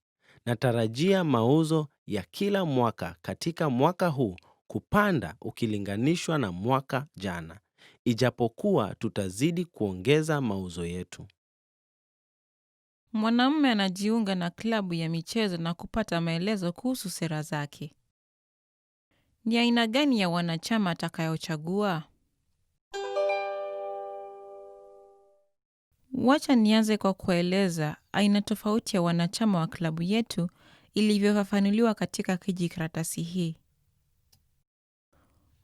Natarajia mauzo ya kila mwaka katika mwaka huu kupanda ukilinganishwa na mwaka jana, ijapokuwa tutazidi kuongeza mauzo yetu. Mwanamume anajiunga na klabu ya michezo na kupata maelezo kuhusu sera zake. Ni aina gani ya wanachama atakayochagua? Wacha nianze kwa kueleza aina tofauti ya wanachama wa klabu yetu ilivyofafanuliwa katika kijikaratasi hii.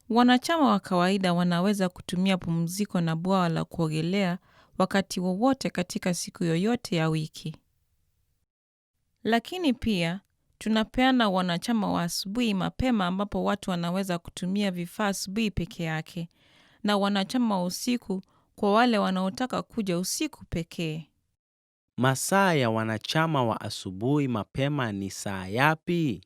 Wanachama wa kawaida wanaweza kutumia pumziko na bwawa la kuogelea wakati wowote katika siku yoyote ya wiki. Lakini pia tunapeana wanachama wa asubuhi mapema ambapo watu wanaweza kutumia vifaa asubuhi peke yake, na wanachama wa usiku kwa wale wanaotaka kuja usiku pekee. Masaa ya wanachama wa asubuhi mapema ni saa yapi?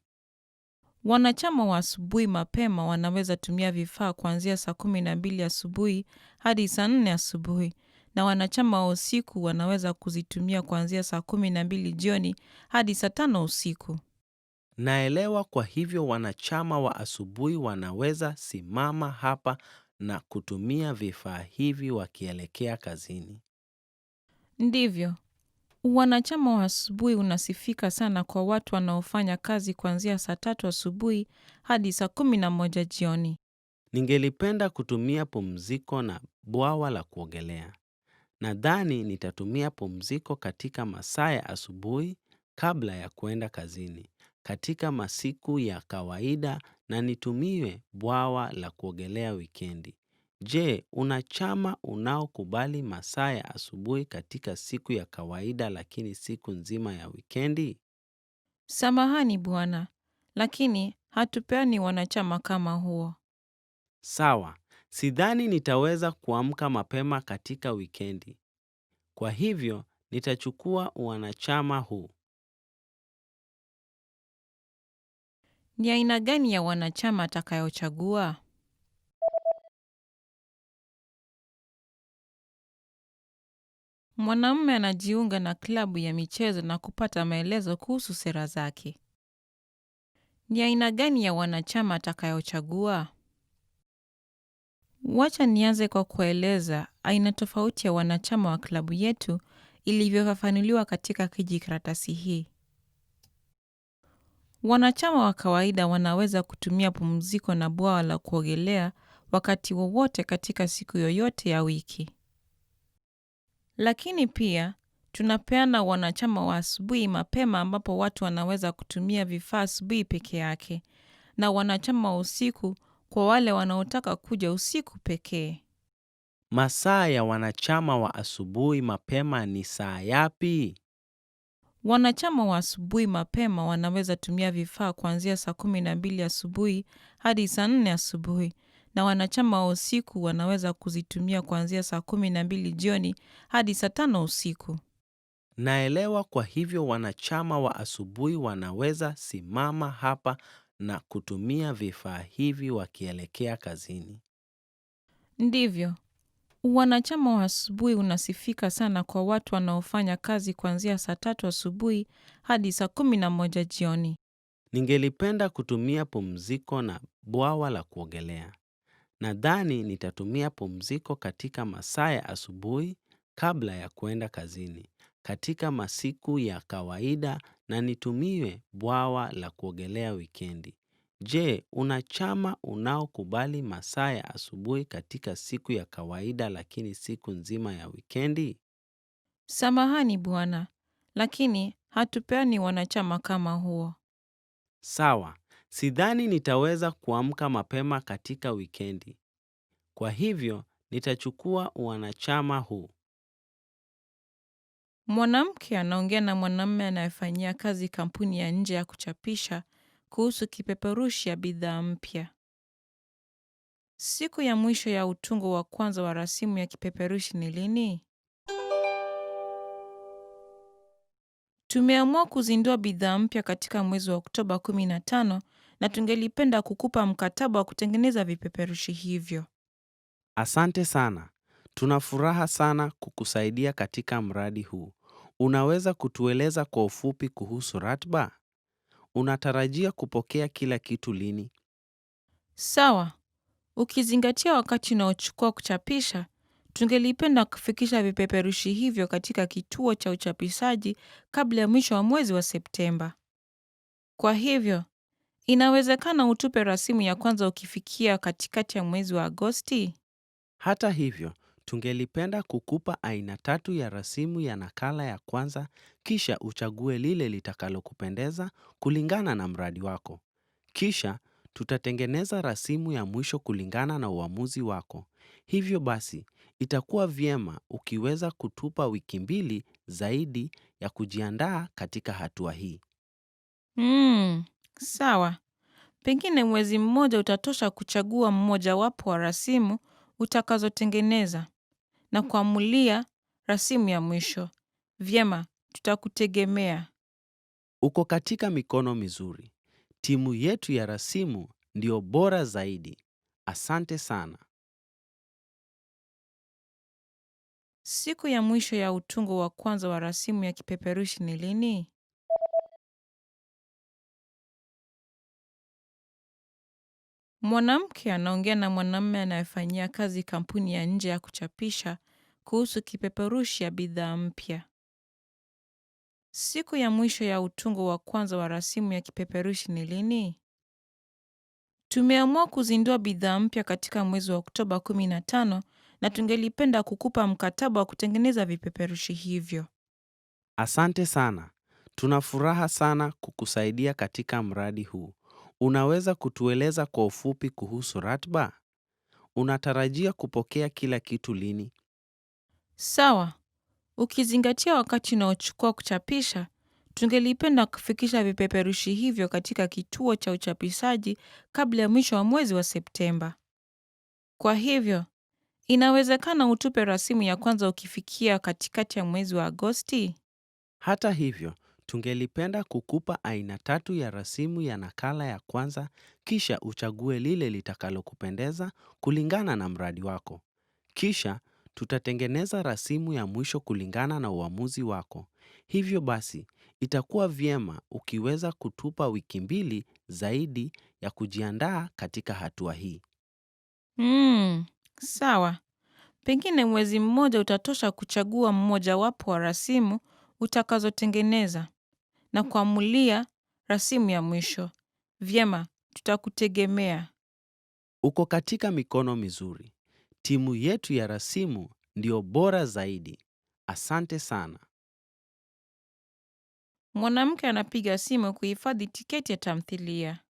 Wanachama wa asubuhi mapema wanaweza tumia vifaa kuanzia saa 12 asubuhi hadi saa 4 asubuhi, na wanachama wa usiku wanaweza kuzitumia kuanzia saa 12 jioni hadi saa 5 usiku. Naelewa, kwa hivyo wanachama wa asubuhi wanaweza simama hapa na kutumia vifaa hivi wakielekea kazini. Ndivyo. Wanachama wa asubuhi unasifika sana kwa watu wanaofanya kazi kuanzia saa 3 asubuhi hadi saa 11 jioni. Ningelipenda kutumia pumziko na bwawa la kuogelea. Nadhani nitatumia pumziko katika masaa ya asubuhi kabla ya kuenda kazini, katika masiku ya kawaida, na nitumie bwawa la kuogelea wikendi. Je, una chama unaokubali masaa ya asubuhi katika siku ya kawaida lakini siku nzima ya wikendi? Samahani bwana, lakini hatupeani wanachama kama huo. Sawa, sidhani nitaweza kuamka mapema katika wikendi. Kwa hivyo, nitachukua wanachama huu. Ni aina gani ya wanachama atakayochagua? Mwanamume anajiunga na klabu ya michezo na kupata maelezo kuhusu sera zake. Ni aina gani ya wanachama atakayochagua? Wacha nianze kwa kueleza aina tofauti ya wanachama wa klabu yetu ilivyofafanuliwa katika kijikaratasi hii. Wanachama wa kawaida wanaweza kutumia pumziko na bwawa la kuogelea wakati wowote katika siku yoyote ya wiki. Lakini pia tunapeana wanachama wa asubuhi mapema ambapo watu wanaweza kutumia vifaa asubuhi peke yake, na wanachama wa usiku kwa wale wanaotaka kuja usiku pekee. Masaa ya wanachama wa asubuhi mapema ni saa yapi? Wanachama wa asubuhi mapema wanaweza tumia vifaa kuanzia saa 12 asubuhi hadi saa 4 asubuhi, na wanachama wa usiku wanaweza kuzitumia kuanzia saa 12 jioni hadi saa 5 usiku. Naelewa, kwa hivyo wanachama wa asubuhi wanaweza simama hapa na kutumia vifaa hivi wakielekea kazini. Ndivyo. Wanachama wa asubuhi unasifika sana kwa watu wanaofanya kazi kuanzia saa 3 asubuhi hadi saa 11 jioni. Ningelipenda kutumia pumziko na bwawa la kuogelea. Nadhani nitatumia pumziko katika masaa ya asubuhi kabla ya kuenda kazini, katika masiku ya kawaida, na nitumie bwawa la kuogelea wikendi. Je, una chama unaokubali masaa ya asubuhi katika siku ya kawaida lakini siku nzima ya wikendi? Samahani bwana, lakini hatupeani wanachama kama huo. Sawa, sidhani nitaweza kuamka mapema katika wikendi. Kwa hivyo, nitachukua wanachama huu. Mwanamke anaongea na mwanamume anayefanyia kazi kampuni ya nje ya kuchapisha kuhusu kipeperushi ya bidhaa mpya. Siku ya mwisho ya utungo wa kwanza wa rasimu ya kipeperushi ni lini? Tumeamua kuzindua bidhaa mpya katika mwezi wa Oktoba 15 na tungelipenda kukupa mkataba wa kutengeneza vipeperushi hivyo. Asante sana. Tuna furaha sana kukusaidia katika mradi huu. Unaweza kutueleza kwa ufupi kuhusu ratiba? Unatarajia kupokea kila kitu lini? Sawa. Ukizingatia wakati unaochukua kuchapisha, tungelipenda kufikisha vipeperushi hivyo katika kituo cha uchapishaji kabla ya mwisho wa mwezi wa Septemba. Kwa hivyo, inawezekana utupe rasimu ya kwanza ukifikia katikati ya mwezi wa Agosti? Hata hivyo, tungelipenda kukupa aina 3 ya rasimu ya nakala ya kwanza, kisha uchague lile litakalokupendeza kulingana na mradi wako. Kisha, tutatengeneza rasimu ya mwisho kulingana na uamuzi wako. Hivyo basi, itakuwa vyema ukiweza kutupa wiki 2 zaidi ya kujiandaa katika hatua hii. Sawa. Pengine mwezi mmoja utatosha kuchagua mmojawapo wa rasimu utakazotengeneza na kuamulia rasimu ya mwisho. Vyema, tutakutegemea. Uko katika mikono mizuri. Timu yetu ya rasimu ndio bora zaidi. Asante sana. Siku ya mwisho ya utungo wa kwanza wa rasimu ya kipeperushi ni lini? Mwanamke anaongea na mwanamume anayefanyia kazi kampuni ya nje ya kuchapisha kuhusu kipeperushi ya bidhaa mpya. Siku ya mwisho ya utungo wa kwanza wa rasimu ya kipeperushi ni lini? Tumeamua kuzindua bidhaa mpya katika mwezi wa Oktoba 15 na tungelipenda kukupa mkataba wa kutengeneza vipeperushi hivyo. Asante sana. Tuna furaha sana kukusaidia katika mradi huu. Unaweza kutueleza kwa ufupi kuhusu ratiba? Unatarajia kupokea kila kitu lini? Sawa. Ukizingatia wakati unaochukua kuchapisha, tungelipenda kufikisha vipeperushi hivyo katika kituo cha uchapishaji kabla ya mwisho wa mwezi wa Septemba. Kwa hivyo, inawezekana utupe rasimu ya kwanza ukifikia katikati ya mwezi wa Agosti? Hata hivyo, tungelipenda kukupa aina 3 ya rasimu ya nakala ya kwanza, kisha uchague lile litakalokupendeza kulingana na mradi wako. Kisha, tutatengeneza rasimu ya mwisho kulingana na uamuzi wako. Hivyo basi, itakuwa vyema ukiweza kutupa wiki 2 zaidi ya kujiandaa katika hatua hii. Sawa. Pengine mwezi mmoja utatosha kuchagua mmojawapo wa rasimu utakazotengeneza na kuamulia rasimu ya mwisho. Vyema, tutakutegemea. Uko katika mikono mizuri. Timu yetu ya rasimu ndio bora zaidi. Asante sana. Mwanamke anapiga simu kuhifadhi tiketi ya tamthilia.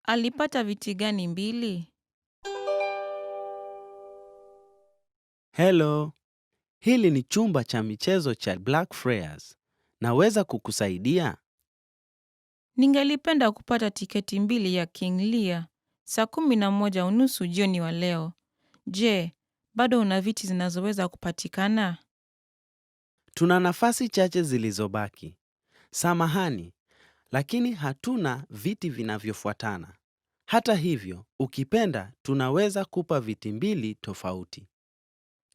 Alipata viti gani 2? Hello. Hili ni chumba cha michezo cha Blackfriars. Naweza kukusaidia? Ningelipenda kupata tiketi 2 ya King Lear saa 11:30 jioni wa leo. Je, bado una viti zinazoweza kupatikana? Tuna nafasi chache zilizobaki. Samahani, lakini hatuna viti vinavyofuatana. Hata hivyo, ukipenda tunaweza kupa viti 2 tofauti.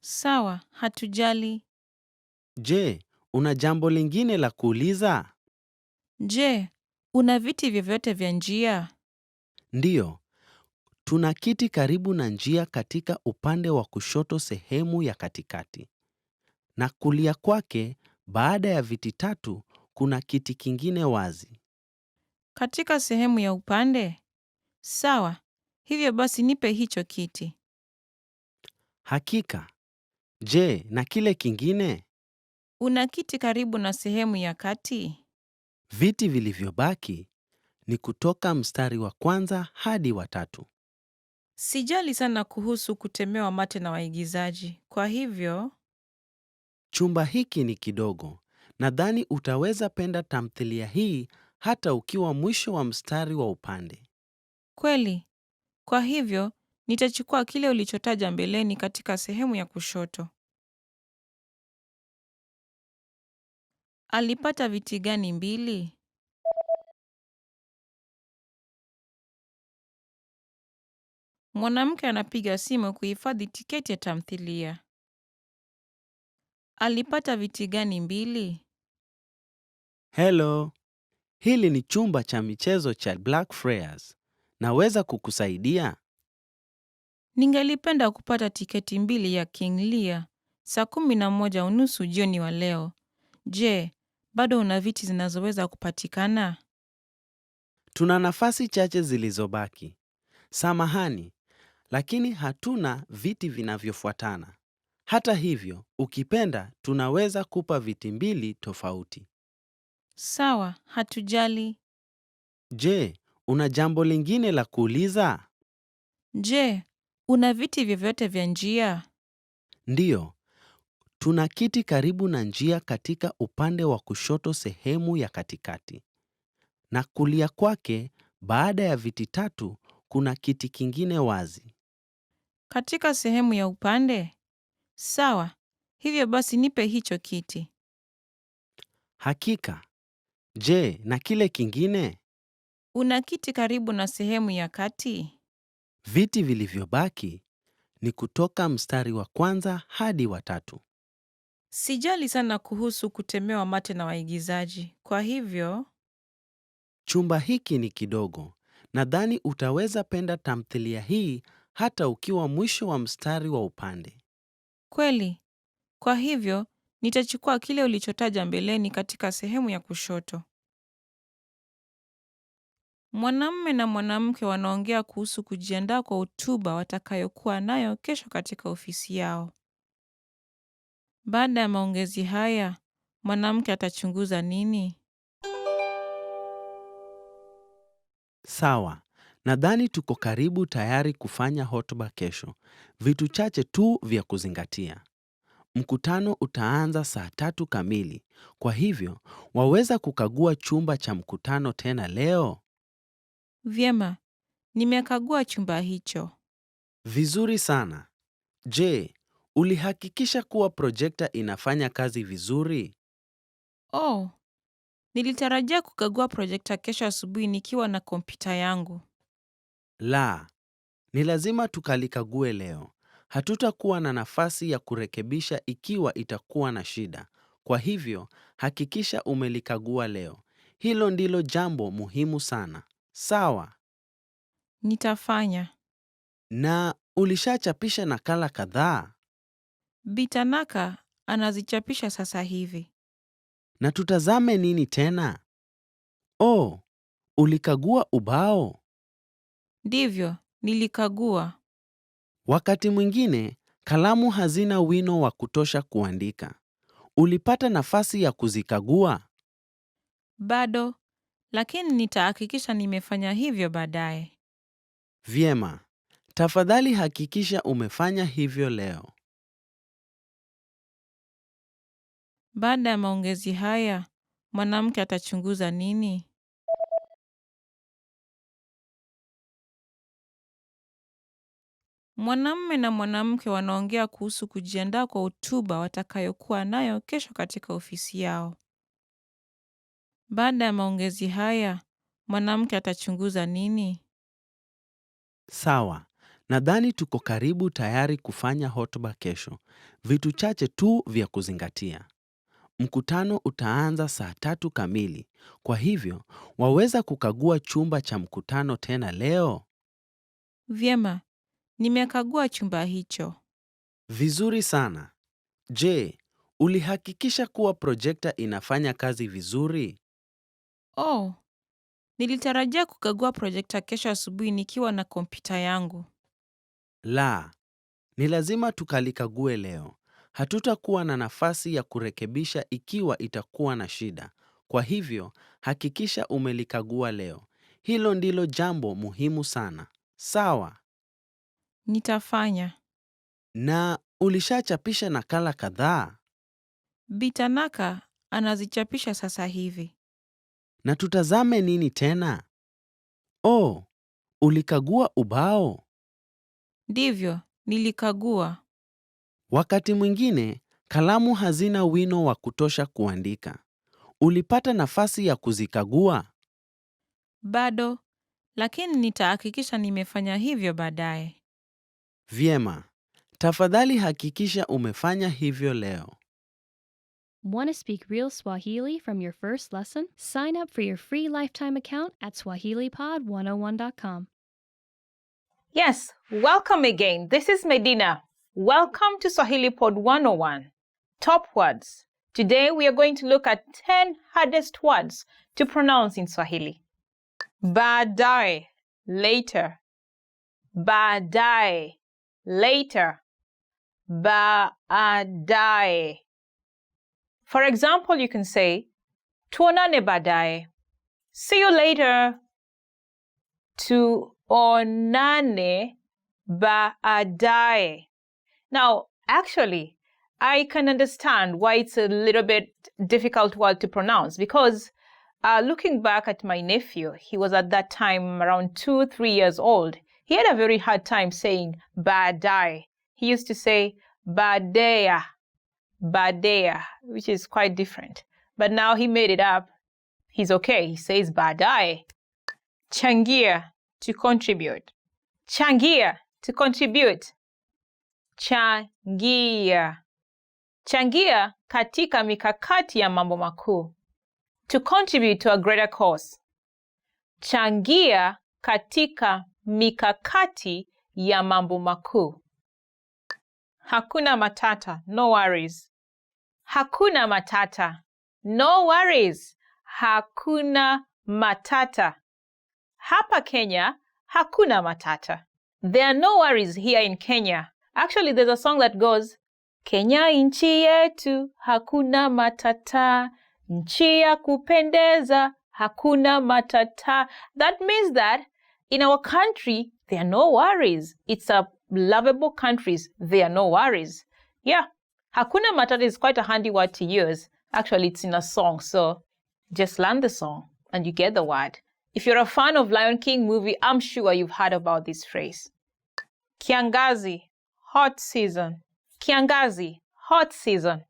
Sawa, hatujali. Je, una jambo lingine la kuuliza? Je, una viti vyovyote vya njia? Ndiyo, tuna kiti karibu na njia katika upande wa kushoto sehemu ya katikati. Na kulia kwake, baada ya viti 3, kuna kiti kingine wazi. Katika sehemu ya upande? Sawa. Hivyo basi nipe hicho kiti. Hakika. Je, na kile kingine? Una kiti karibu na sehemu ya kati? Viti vilivyobaki ni kutoka mstari wa kwanza hadi wa 3. Sijali sana kuhusu kutemewa mate na waigizaji. Kwa hivyo, Chumba hiki ni kidogo. Nadhani utaweza penda tamthilia hii hata ukiwa mwisho wa mstari wa upande. kweli. Kwa hivyo, nitachukua kile ulichotaja mbeleni katika sehemu ya kushoto. Alipata viti gani 2? Mwanamke anapiga simu kuhifadhi tiketi ya tamthilia. Alipata viti gani 2? Hello, hili ni chumba cha michezo cha Black Friars. Naweza kukusaidia? Ningelipenda kupata tiketi 2 ya King Lear saa 11:30 jioni wa leo. Je, bado una viti zinazoweza kupatikana? Tuna nafasi chache zilizobaki. Samahani, lakini hatuna viti vinavyofuatana. Hata hivyo, ukipenda tunaweza kupa viti 2 tofauti. Sawa, hatujali. Je, una jambo lingine la kuuliza? Je, una viti vyovyote vya njia? Ndiyo, tuna kiti karibu na njia katika upande wa kushoto sehemu ya katikati. Na kulia kwake, baada ya viti 3, kuna kiti kingine wazi. Katika sehemu ya upande? Sawa, hivyo basi nipe hicho kiti. Hakika. Je, na kile kingine? Una kiti karibu na sehemu ya kati? Viti vilivyobaki ni kutoka mstari wa kwanza hadi wa 3. Sijali sana kuhusu kutemewa mate na waigizaji. Kwa hivyo, Chumba hiki ni kidogo. Nadhani utaweza penda tamthilia hii hata ukiwa mwisho wa mstari wa upande. kweli. Kwa hivyo, nitachukua kile ulichotaja mbeleni katika sehemu ya kushoto. Mwanamume na mwanamke wanaongea kuhusu kujiandaa kwa hotuba watakayokuwa nayo kesho katika ofisi yao. Baada ya maongezi haya, mwanamke atachunguza nini? Sawa. Nadhani tuko karibu tayari kufanya hotuba kesho. Vitu chache tu vya kuzingatia. Mkutano utaanza saa 3 kamili. Kwa hivyo, waweza kukagua chumba cha mkutano tena leo? Vyema, nimekagua chumba hicho. Vizuri sana. Je, ulihakikisha kuwa projekta inafanya kazi vizuri? Oh, nilitarajia kukagua projekta kesho asubuhi nikiwa na kompyuta yangu. La, ni lazima tukalikague leo. Hatutakuwa na nafasi ya kurekebisha ikiwa itakuwa na shida. Kwa hivyo, hakikisha umelikagua leo. Hilo ndilo jambo muhimu sana. Sawa. Nitafanya. Na ulishachapisha nakala kadhaa? Bitanaka anazichapisha sasa hivi. Na tutazame nini tena? Oh, ulikagua ubao? Ndivyo, nilikagua. Wakati mwingine, kalamu hazina wino wa kutosha kuandika. Ulipata nafasi ya kuzikagua? Bado, lakini nitahakikisha nimefanya hivyo baadaye. Vyema. Tafadhali hakikisha umefanya hivyo leo. Baada ya maongezi haya, mwanamke atachunguza nini? Mwanamume na mwanamke wanaongea kuhusu kujiandaa kwa hotuba watakayokuwa nayo kesho katika ofisi yao. Baada ya maongezi haya, mwanamke atachunguza nini? Sawa. Nadhani tuko karibu tayari kufanya hotuba kesho. Vitu chache tu vya kuzingatia. Mkutano utaanza saa 3 kamili. Kwa hivyo, waweza kukagua chumba cha mkutano tena leo? Vyema, nimekagua chumba hicho. Vizuri sana. Je, Ulihakikisha kuwa projekta inafanya kazi vizuri? Oh, nilitarajia kukagua projekta kesho asubuhi nikiwa na kompyuta yangu. La, ni lazima tukalikague leo. Hatutakuwa na nafasi ya kurekebisha ikiwa itakuwa na shida. Kwa hivyo, hakikisha umelikagua leo. Hilo ndilo jambo muhimu sana. Sawa. Nitafanya. Na ulishachapisha nakala kadhaa? Bitanaka anazichapisha sasa hivi. Na tutazame nini tena? Oh, ulikagua ubao? Ndivyo, nilikagua. Wakati mwingine, kalamu hazina wino wa kutosha kuandika. Ulipata nafasi ya kuzikagua? Bado, lakini nitahakikisha nimefanya hivyo baadaye. Vyema. Tafadhali hakikisha umefanya hivyo leo. Want to speak real Swahili from your first lesson? Sign up for your free lifetime account at swahilipod101.com. Yes, welcome again. This is Medina. Welcome to Swahili Pod 101. Top words. Today we are going to look at 10 hardest words to pronounce in Swahili. Baadaye, later. Baadaye, later. Baadaye. For example, you can say, tuonane baadaye. See you later. Tuonane baadaye. Now, actually, I can understand why it's a little bit difficult word to pronounce because looking back at my nephew, he was at that time around 2-3 years old. He had a very hard time saying baadaye. He used to say baadaye, baadaye, which is quite different. But now he made it up. He's okay. He says baadaye. Changia, to contribute. Changia, to contribute. Changia. Changia katika mikakati ya mambo makuu. To contribute to a greater cause. Changia katika mikakati ya mambo makuu. Hakuna matata, no worries. Hakuna matata, no worries. Hakuna matata. Hapa Kenya, hakuna matata. There are no worries here in Kenya. Actually, there's a song that goes, Kenya nchi yetu, hakuna matata. Nchi ya kupendeza, hakuna matata. That means that in our country, there are no worries. It's a lovable country. There are no worries. Yeah, hakuna matata is quite a handy word to use. Actually, it's in a song, so just learn the song and you get the word. If you're a fan of Lion King movie, I'm sure you've heard about this phrase. Kiangazi, hot season. Kiangazi, hot season.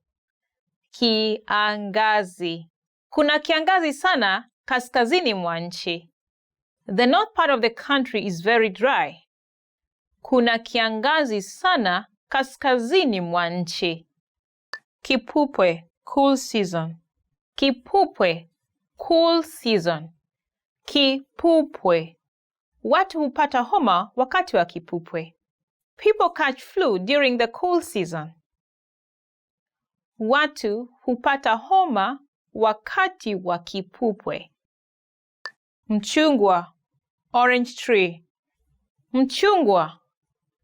Kiangazi. Kuna kiangazi sana kaskazini mwa nchi. The north part of the country is very dry. Kuna kiangazi sana kaskazini mwa nchi. Kipupwe, cool season. Kipupwe, cool season. Kipupwe. Watu hupata homa wakati wa kipupwe. People catch flu during the cool season. Watu hupata homa wakati wa kipupwe. Mchungwa, orange tree. Mchungwa,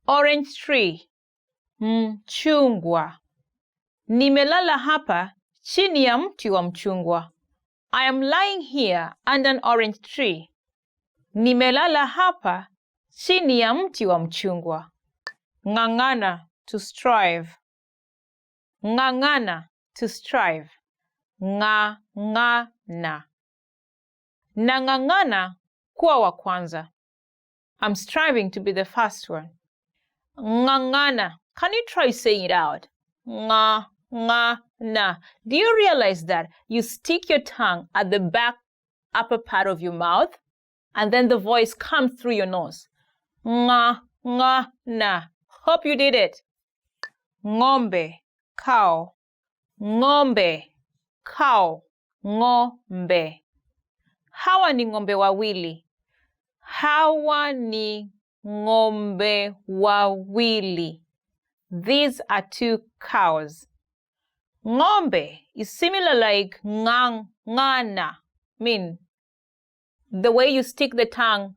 orange tree. Mchungwa. Nimelala hapa chini ya mti wa mchungwa. I am lying here under an orange tree. Nimelala hapa chini ya mti wa mchungwa. Ng'ang'ana, to strive. Ng'ang'ana, to strive. Ng'ang'ana. Nang'ang'ana kuwa wa kwanza. I'm striving to be the first one. Ng'ang'ana. Can you try saying it out? Ng'ang'ana. Do you realize that you stick your tongue at the back upper part of your mouth and then the voice comes through your nose? Ng'ang'ana. Hope you did it. Ng'ombe, cow. Ng'ombe, cow. Ng'ombe. Hawa ni ng'ombe wawili. Hawa ni ng'ombe wawili. These are two cows. Ng'ombe is similar like ngang, ngana. Mean the way you stick the tongue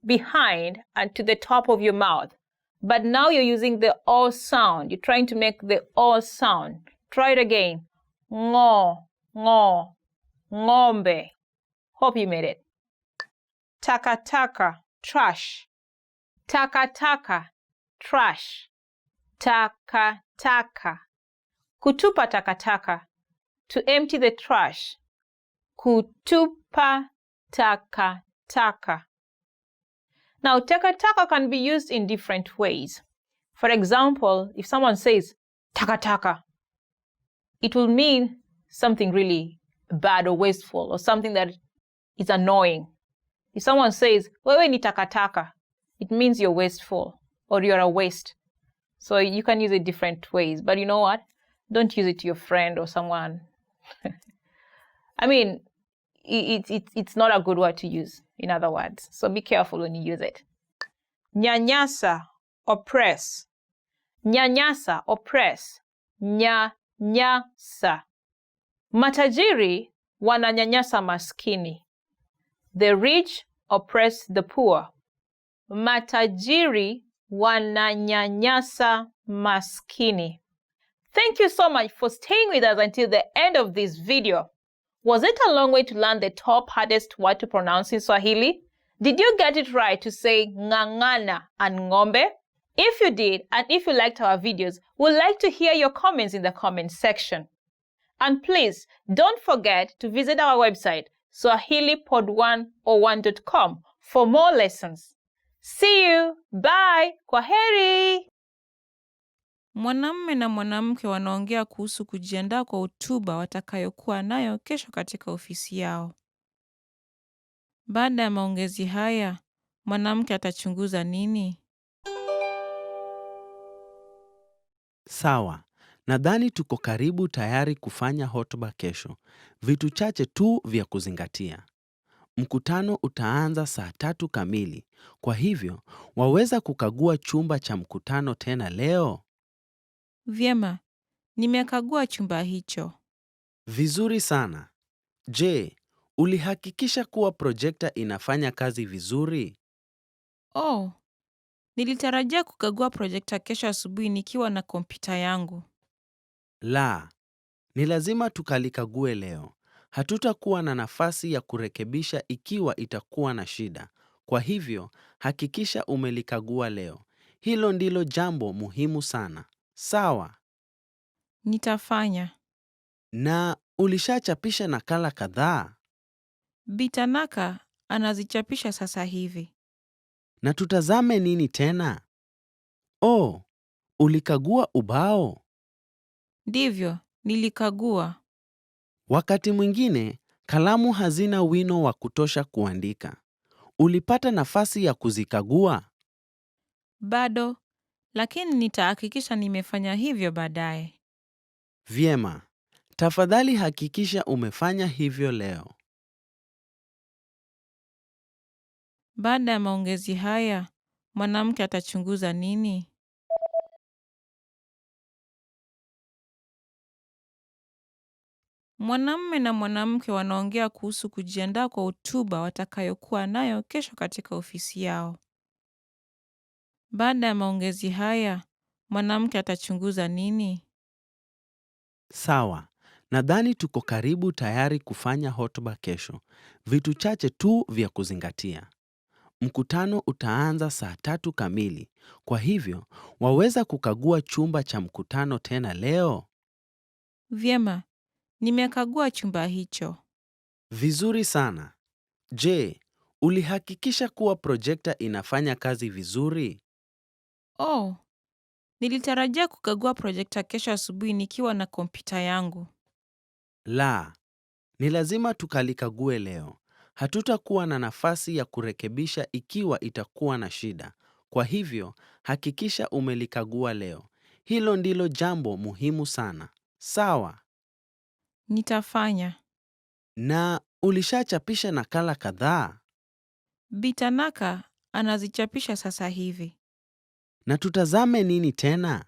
behind and to the top of your mouth. But now you're using the O sound. You're trying to make the O sound. Try it again. Ngo, ngo, ng'ombe. Hope you made it. Takataka, trash. Takataka, trash. Takataka. Kutupa takataka, to empty the trash. Kutupa takataka. Now, takataka can be used in different ways. For example, if someone says takataka, it will mean something really bad or wasteful or something that is annoying. If someone says wewe ni takataka, it means you're wasteful or you're a waste. So you can use it different ways. But you know what? Don't use it to your friend or someone. I mean, it's not a good word to use, in other words. So be careful when you use it. Nyanyasa, oppress. Nyanyasa, oppress. Nyanyasa. Matajiri wananyanyasa maskini. The rich oppress the poor. Matajiri wananyanyasa maskini. Thank you so much for staying with us until the end of this video. Was it a long way to learn the top hardest word to pronounce in Swahili? Did you get it right to say ng'ang'ana and ng'ombe? If you did, and if you liked our videos, we'd like to hear your comments in the comment section. And please, don't forget to visit our website, swahilipod101.com, for more lessons. See you. Bye. Kwaheri. Mwanamume na mwanamke wanaongea kuhusu kujiandaa kwa hotuba watakayokuwa nayo kesho katika ofisi yao. Baada ya maongezi haya, mwanamke atachunguza nini? Sawa, nadhani tuko karibu tayari kufanya hotuba kesho. Vitu chache tu vya kuzingatia. Mkutano utaanza saa 3 kamili. Kwa hivyo, waweza kukagua chumba cha mkutano tena leo? Vyema, nimekagua chumba hicho. Vizuri sana. Je, ulihakikisha kuwa projekta inafanya kazi vizuri? Oh, nilitarajia kukagua projekta kesho asubuhi nikiwa na kompyuta yangu. La, ni lazima tukalikague leo. Hatutakuwa na nafasi ya kurekebisha ikiwa itakuwa na shida. Kwa hivyo, hakikisha umelikagua leo. Hilo ndilo jambo muhimu sana. Sawa. Nitafanya. Na ulishachapisha nakala kadhaa? Bitanaka anazichapisha sasa hivi. Na tutazame nini tena? Oh, ulikagua ubao? Ndivyo, nilikagua. Wakati mwingine, kalamu hazina wino wa kutosha kuandika. Ulipata nafasi ya kuzikagua? Bado, lakini nitahakikisha nimefanya hivyo baadaye. Vyema. Tafadhali hakikisha umefanya hivyo leo. Baada ya maongezi haya, mwanamke atachunguza nini? Mwanamume na mwanamke wanaongea kuhusu kujiandaa kwa hotuba watakayokuwa nayo kesho katika ofisi yao. Baada ya maongezi haya, mwanamke atachunguza nini? Sawa. Nadhani tuko karibu tayari kufanya hotuba kesho. Vitu chache tu vya kuzingatia. Mkutano utaanza saa 3 kamili. Kwa hivyo, waweza kukagua chumba cha mkutano tena leo? Vyema, nimekagua chumba hicho. Vizuri sana. Je, ulihakikisha kuwa projekta inafanya kazi vizuri? Oh, nilitarajia kukagua projekta kesho asubuhi nikiwa na kompyuta yangu. La, ni lazima tukalikague leo. Hatutakuwa na nafasi ya kurekebisha ikiwa itakuwa na shida. Kwa hivyo, hakikisha umelikagua leo. Hilo ndilo jambo muhimu sana. Sawa. Nitafanya. Na ulishachapisha nakala kadhaa? Bitanaka anazichapisha sasa hivi. Na tutazame nini tena?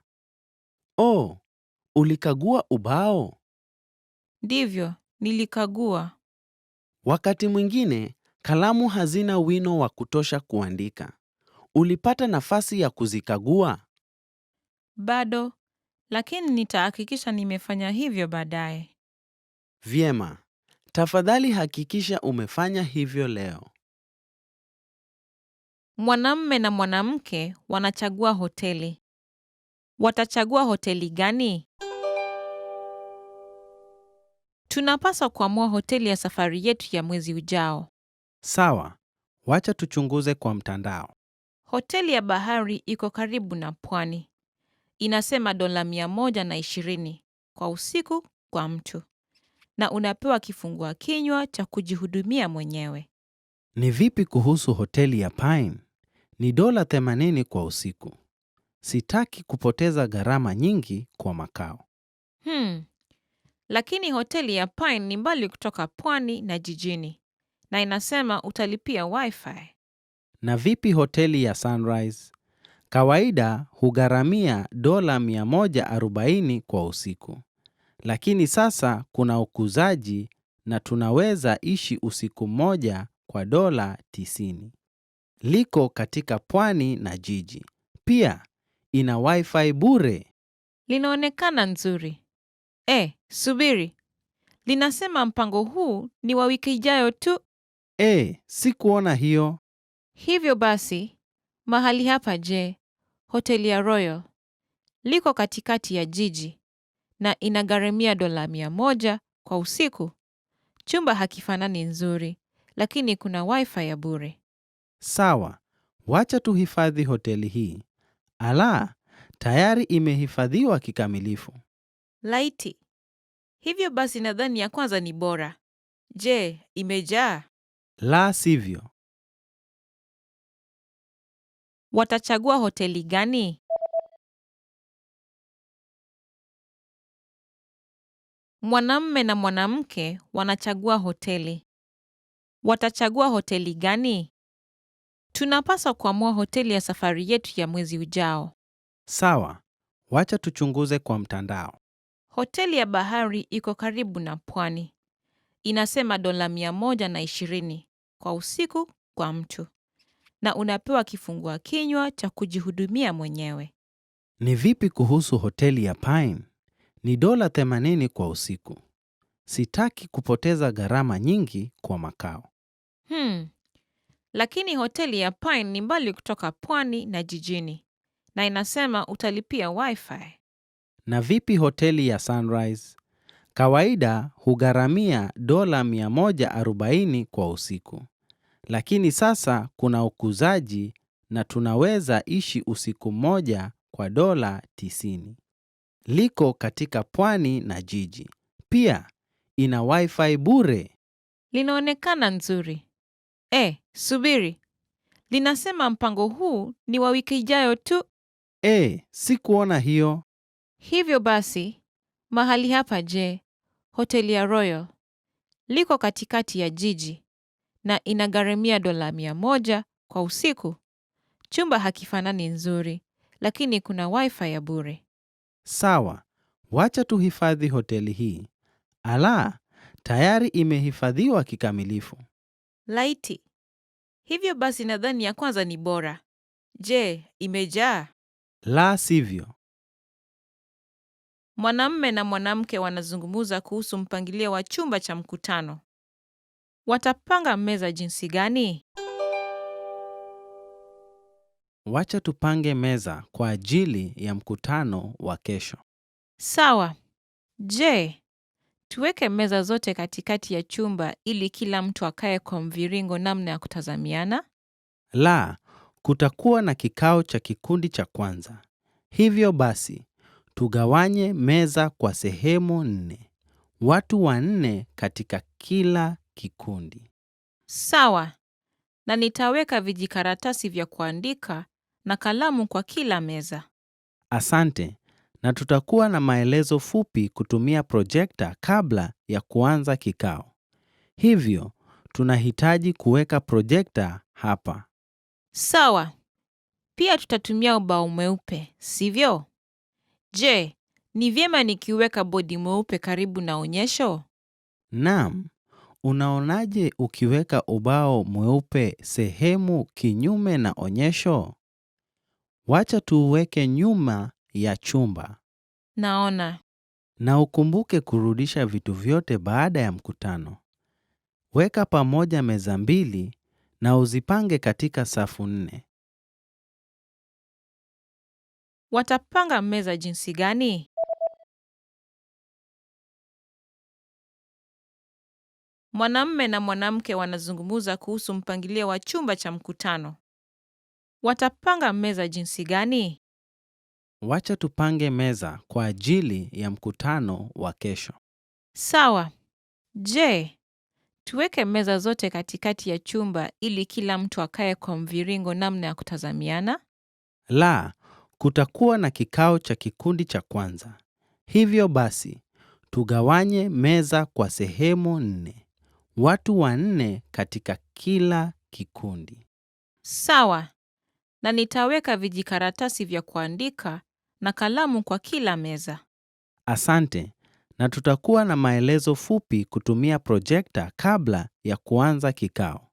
Oh, Ulikagua ubao? Ndivyo, nilikagua. Wakati mwingine, kalamu hazina wino wa kutosha kuandika. Ulipata nafasi ya kuzikagua? Bado, lakini nitahakikisha nimefanya hivyo baadaye. Vyema. Tafadhali hakikisha umefanya hivyo leo. Mwanamume na mwanamke wanachagua hoteli. Watachagua hoteli gani? Tunapaswa kuamua hoteli ya safari yetu ya mwezi ujao. Sawa. Wacha tuchunguze kwa mtandao. Hoteli ya bahari iko karibu na pwani. Inasema $120 kwa usiku kwa mtu. Na unapewa kifungua kinywa cha kujihudumia mwenyewe. Ni vipi kuhusu hoteli ya Pine? Ni $80 kwa usiku. Sitaki kupoteza gharama nyingi kwa makao. Lakini hoteli ya Pine ni mbali kutoka pwani na jijini. Na inasema utalipia wifi. Na vipi hoteli ya Sunrise? Kawaida hugharamia $140 kwa usiku. Lakini sasa kuna ukuzaji na tunaweza ishi usiku mmoja kwa $90. Liko katika pwani na jiji. Pia ina wifi bure. Linaonekana nzuri. Subiri. Linasema mpango huu ni wa wiki ijayo tu. Sikuona hiyo. Hivyo basi, mahali hapa hoteli ya Royal. Liko katikati ya jiji na inagharamia $100 kwa usiku. Chumba hakifanani nzuri, lakini kuna wifi ya bure. Sawa, wacha tuhifadhi hoteli hii. Tayari imehifadhiwa kikamilifu. Laiti. Hivyo basi nadhani ya kwanza ni bora. Imejaa? La sivyo. Watachagua hoteli gani? Mwanamume na mwanamke wanachagua hoteli. Watachagua hoteli gani? Tunapaswa kuamua hoteli ya safari yetu ya mwezi ujao. Sawa, wacha tuchunguze kwa mtandao. Hoteli ya bahari iko karibu na pwani. Inasema $120 kwa usiku kwa mtu. Na unapewa kifungua kinywa cha kujihudumia mwenyewe. Ni vipi kuhusu hoteli ya Pine? Ni $80 kwa usiku. Sitaki kupoteza gharama nyingi kwa makao. Lakini hoteli ya Pine ni mbali kutoka pwani na jijini. Na inasema utalipia wifi. Na vipi hoteli ya Sunrise? Kawaida hugharamia $140 kwa usiku. Lakini sasa kuna ukuzaji na tunaweza ishi usiku mmoja kwa $90. Liko katika pwani na jiji. Pia ina wifi bure. Linaonekana nzuri. Subiri. Linasema mpango huu ni wa wiki ijayo tu. Sikuona hiyo. Hivyo basi, mahali hapa hoteli ya Royal. Liko katikati ya jiji na inagharamia $100 kwa usiku. Chumba hakifanani nzuri, lakini kuna wifi ya bure. Sawa, wacha tuhifadhi hoteli hii. Tayari imehifadhiwa kikamilifu. Laiti. Hivyo basi nadhani ya kwanza ni bora. Imejaa? La sivyo. Mwanamume na mwanamke wanazungumza kuhusu mpangilio wa chumba cha mkutano. Watapanga meza jinsi gani? Wacha tupange meza kwa ajili ya mkutano wa kesho. Sawa. Tuweke meza zote katikati ya chumba ili kila mtu akae kwa mviringo namna ya kutazamiana? La, kutakuwa na kikao cha kikundi cha kwanza. Hivyo basi, tugawanye meza kwa sehemu 4. Watu 4 katika kila kikundi. Sawa. Na nitaweka vijikaratasi vya kuandika na kalamu kwa kila meza. Asante. Na tutakuwa na maelezo fupi kutumia projekta kabla ya kuanza kikao. Hivyo, tunahitaji kuweka projekta hapa. Sawa. Pia tutatumia ubao mweupe, sivyo? Ni vyema nikiweka bodi mweupe karibu na onyesho? Naam. Unaonaje ukiweka ubao mweupe sehemu kinyume na onyesho? Wacha tuuweke nyuma ya chumba. Naona. Na ukumbuke kurudisha vitu vyote baada ya mkutano. Weka pamoja meza mbili na uzipange katika safu 4. Watapanga meza jinsi gani? Mwanamume na mwanamke wanazungumza kuhusu mpangilio wa chumba cha mkutano. Watapanga meza jinsi gani? Wacha tupange meza kwa ajili ya mkutano wa kesho. Sawa. Je, tuweke meza zote katikati ya chumba ili kila mtu akae kwa mviringo namna ya kutazamiana? La, kutakuwa na kikao cha kikundi cha kwanza. Hivyo basi, tugawanye meza kwa sehemu 4. Watu 4 katika kila kikundi. Sawa. Na nitaweka vijikaratasi vya kuandika na kalamu kwa kila meza. Asante. Na tutakuwa na maelezo fupi kutumia projekta kabla ya kuanza kikao.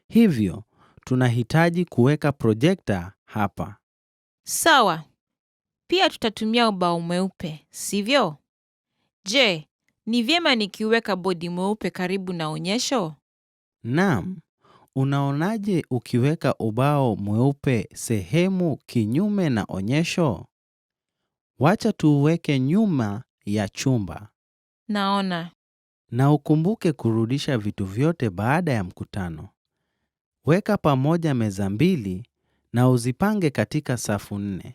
Hivyo, tunahitaji kuweka projekta hapa. Sawa. Pia tutatumia ubao mweupe, sivyo? Je, ni vyema nikiweka bodi mweupe karibu na onyesho? Naam. Unaonaje ukiweka ubao mweupe sehemu kinyume na onyesho? Wacha tuuweke nyuma ya chumba. Naona. Na ukumbuke kurudisha vitu vyote baada ya mkutano. Weka pamoja meza mbili na uzipange katika safu 4.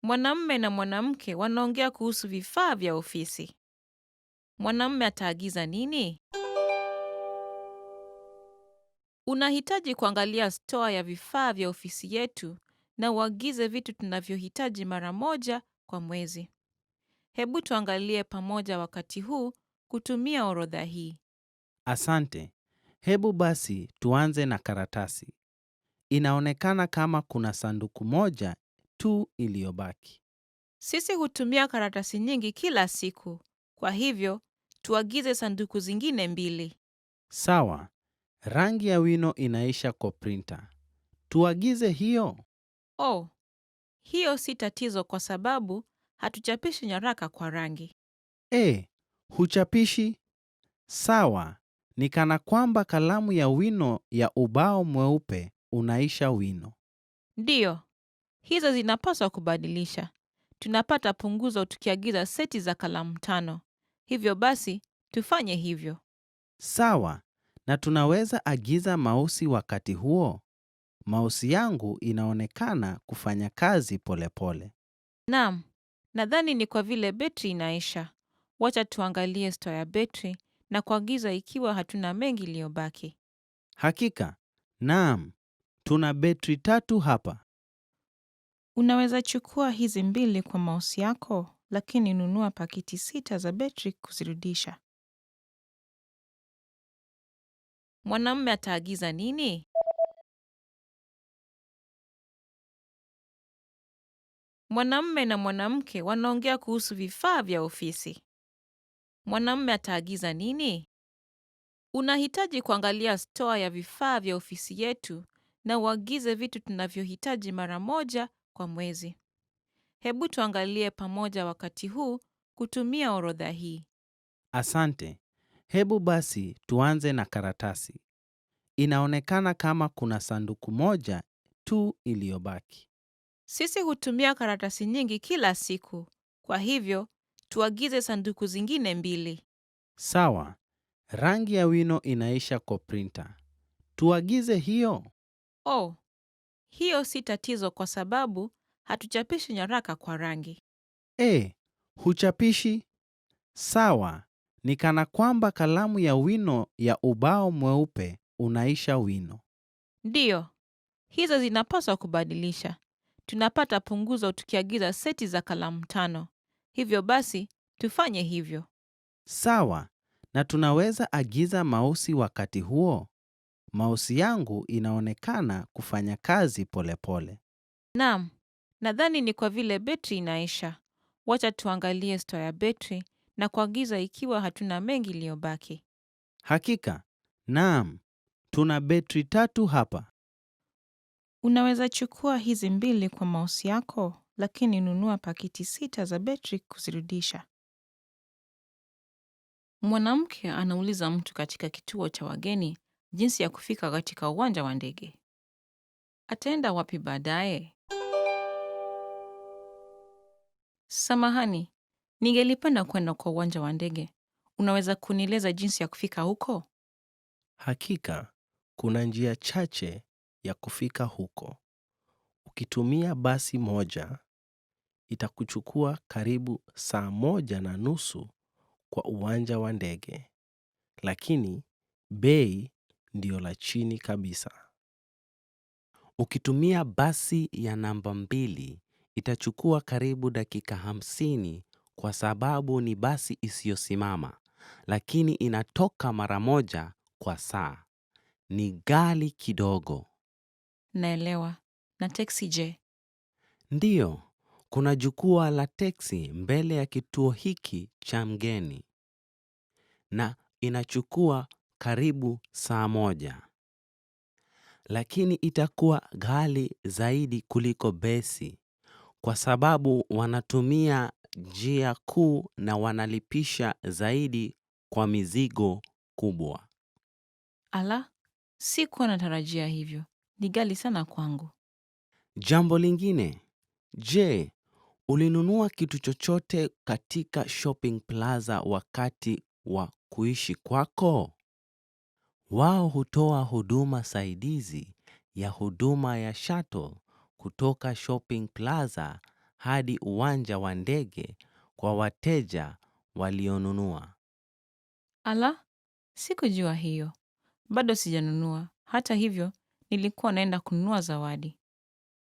Mwanamume na mwanamke wanaongea kuhusu vifaa vya ofisi. Mwanamume ataagiza nini? Unahitaji kuangalia store ya vifaa vya ofisi yetu na uagize vitu tunavyohitaji mara moja kwa mwezi. Hebu tuangalie pamoja wakati huu kutumia orodha hii. Asante. Hebu basi tuanze na karatasi. Inaonekana kama kuna sanduku moja tu iliyobaki. Sisi hutumia karatasi nyingi kila siku. Kwa hivyo, tuagize sanduku zingine 2. Sawa. Rangi ya wino inaisha kwa printer. Tuagize hiyo. Oh, hiyo si tatizo kwa sababu hatuchapishi nyaraka kwa rangi. Huchapishi? Sawa. Ni kana kwamba kalamu ya wino ya ubao mweupe unaisha wino. Ndiyo, hizo zinapaswa kubadilisha. Tunapata punguzo tukiagiza seti za kalamu 5. Hivyo basi, tufanye hivyo. Sawa. Na tunaweza agiza mausi wakati huo. Mausi yangu inaonekana kufanya kazi polepole. Naam, nadhani ni kwa vile betri inaisha. Wacha tuangalie store ya betri na kuagiza ikiwa hatuna mengi iliyobaki. Hakika. Naam. Tuna betri 3 hapa. Unaweza chukua hizi 2 kwa mausi yako, lakini nunua pakiti 6 za betri kuzirudisha. Mwanamume ataagiza nini? Mwanamume na mwanamke wanaongea kuhusu vifaa vya ofisi. Mwanamume ataagiza nini? Unahitaji kuangalia store ya vifaa vya ofisi yetu na uagize vitu tunavyohitaji mara moja kwa mwezi. Hebu tuangalie pamoja wakati huu kutumia orodha hii. Asante. Hebu basi tuanze na karatasi. Inaonekana kama kuna sanduku moja tu iliyobaki. Sisi hutumia karatasi nyingi kila siku. Kwa hivyo, tuagize sanduku zingine 2. Sawa. Rangi ya wino inaisha kwa printer. Tuagize hiyo. Oh, hiyo si tatizo kwa sababu hatuchapishi nyaraka kwa rangi. Huchapishi? Sawa. Ni kana kwamba kalamu ya wino ya ubao mweupe unaisha wino. Ndiyo, hizo zinapaswa kubadilisha. Tunapata punguzo tukiagiza seti za kalamu 5. Hivyo basi, tufanye hivyo. Sawa. Na tunaweza agiza mausi wakati huo. Mausi yangu inaonekana kufanya kazi polepole. Naam, nadhani ni kwa vile betri inaisha. Wacha tuangalie store ya betri na kuagiza ikiwa hatuna mengi iliyobaki. Hakika, naam, tuna betri 3 hapa. Unaweza chukua hizi 2 kwa mouse yako, lakini nunua pakiti 6 za betri kuzirudisha. Mwanamke anauliza mtu katika kituo cha wageni jinsi ya kufika katika uwanja wa ndege. Ataenda wapi baadaye? Samahani, ningelipenda kwenda kwa uwanja wa ndege. Unaweza kunieleza jinsi ya kufika huko? Hakika, kuna njia chache ya kufika huko. Ukitumia basi moja, itakuchukua karibu saa 1:30 kwa uwanja wa ndege. Lakini, bei ndio la chini kabisa. Ukitumia basi ya namba 2, itachukua karibu dakika 50 kwa sababu ni basi isiyosimama, lakini inatoka mara moja kwa saa. Ni ghali kidogo. Naelewa. Na teksi je? Ndiyo, kuna jukwaa la teksi mbele ya kituo hiki cha mgeni. Na inachukua karibu saa 1. Lakini itakuwa ghali zaidi kuliko basi kwa sababu wanatumia njia kuu na wanalipisha zaidi kwa mizigo kubwa. Ala, sikuwa natarajia hivyo. Ni ghali sana kwangu. Jambo lingine, je, ulinunua kitu chochote katika shopping plaza wakati wa kuishi kwako? Wao hutoa huduma saidizi ya huduma ya shuttle kutoka shopping plaza hadi uwanja wa ndege kwa wateja walionunua. Ala, sikujua hiyo. Bado sijanunua. Hata hivyo, nilikuwa naenda kununua zawadi.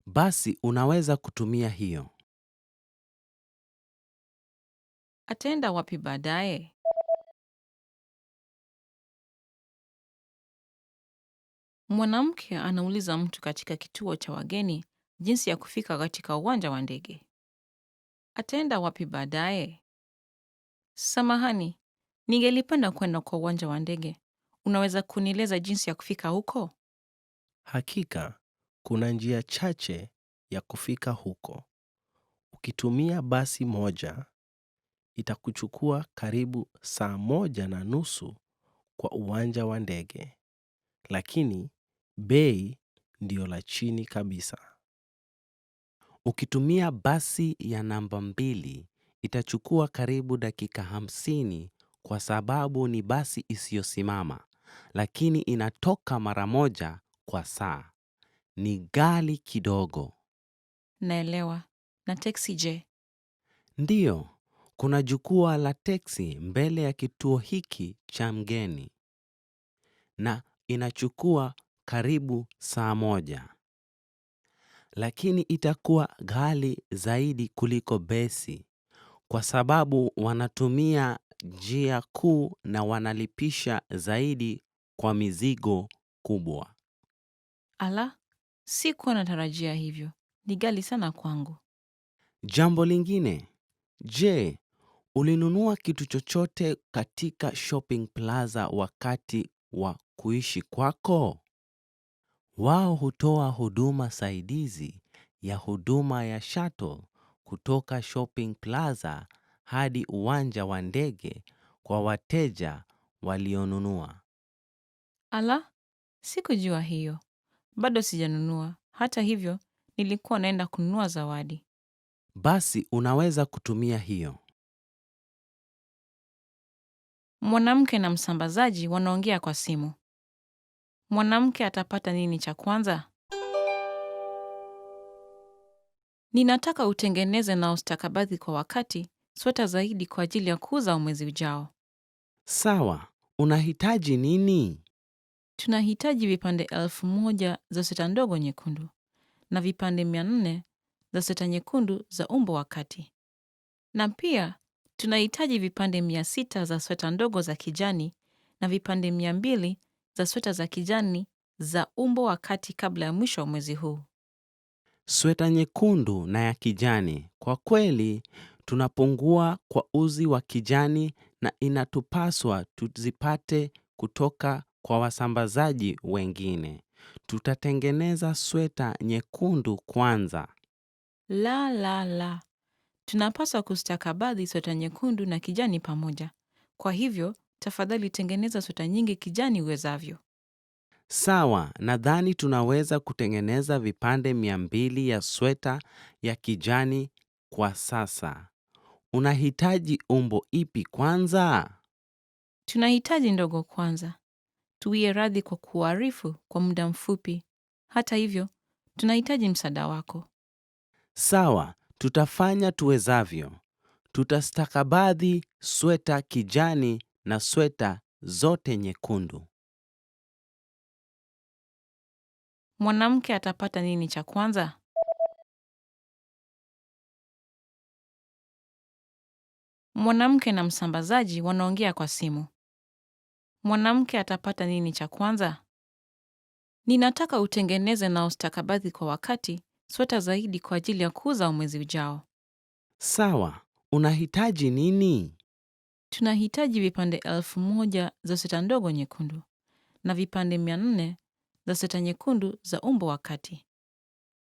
Basi unaweza kutumia hiyo. Ataenda wapi baadaye? Mwanamke anauliza mtu katika kituo cha wageni jinsi ya kufika katika uwanja wa ndege. Ataenda wapi baadaye? Samahani, ningelipenda kwenda kwa uwanja wa ndege. Unaweza kunieleza jinsi ya kufika huko? Hakika, kuna njia chache ya kufika huko. Ukitumia basi moja, itakuchukua karibu saa 1:30 kwa uwanja wa ndege. Lakini, bei ndio la chini kabisa. Ukitumia basi ya namba 2, itachukua karibu dakika 50 kwa sababu ni basi isiyosimama, lakini inatoka mara moja kwa saa. Ni ghali kidogo. Naelewa. Na teksi je? Ndiyo, kuna jukwaa la teksi mbele ya kituo hiki cha mgeni. Na inachukua karibu saa 1. Lakini itakuwa ghali zaidi kuliko basi kwa sababu wanatumia njia kuu na wanalipisha zaidi kwa mizigo kubwa. Ala, sikuwa natarajia hivyo. Ni ghali sana kwangu. Jambo lingine, je, ulinunua kitu chochote katika shopping plaza wakati wa kuishi kwako? Wao hutoa huduma saidizi ya huduma ya shuttle kutoka shopping plaza hadi uwanja wa ndege kwa wateja walionunua. Ala, sikujua hiyo. Bado sijanunua. Hata hivyo, nilikuwa naenda kununua zawadi. Basi unaweza kutumia hiyo. Mwanamke na msambazaji wanaongea kwa simu. Mwanamke atapata nini cha kwanza? Ninataka utengeneze na ustakabadhi kwa wakati sweta zaidi kwa ajili ya kuuza mwezi ujao. Sawa, unahitaji nini? Tunahitaji vipande 1000 za sweta ndogo nyekundu na vipande 400 za sweta nyekundu za umbo wa kati. Na pia tunahitaji vipande 600 za sweta ndogo za kijani na vipande 200 za sweta za kijani za umbo wa kati kabla ya mwisho wa mwezi huu. Sweta nyekundu na ya kijani kwa kweli Tunapungua kwa uzi wa kijani na inatupaswa tuzipate kutoka kwa wasambazaji wengine. Tutatengeneza sweta nyekundu kwanza. La. Tunapaswa kustakabadhi sweta nyekundu na kijani pamoja. Kwa hivyo, tafadhali tengeneza sweta nyingi kijani uwezavyo. Sawa, nadhani tunaweza kutengeneza vipande 200 ya sweta ya kijani kwa sasa. Unahitaji umbo ipi kwanza? Tunahitaji ndogo kwanza. Tuwie radhi kwa kuarifu kwa muda mfupi. Hata hivyo, tunahitaji msaada wako. Sawa, tutafanya tuwezavyo. Tutastakabadhi sweta kijani na sweta zote nyekundu. Mwanamke atapata nini cha kwanza? Mwanamke na msambazaji wanaongea kwa simu. Mwanamke atapata nini cha kwanza? Ninataka utengeneze na ustakabadhi kwa wakati sweta zaidi kwa ajili ya kuuza mwezi ujao. Sawa, unahitaji nini? Tunahitaji vipande 1000 za sweta ndogo nyekundu na vipande 400 za sweta nyekundu za umbo wa kati.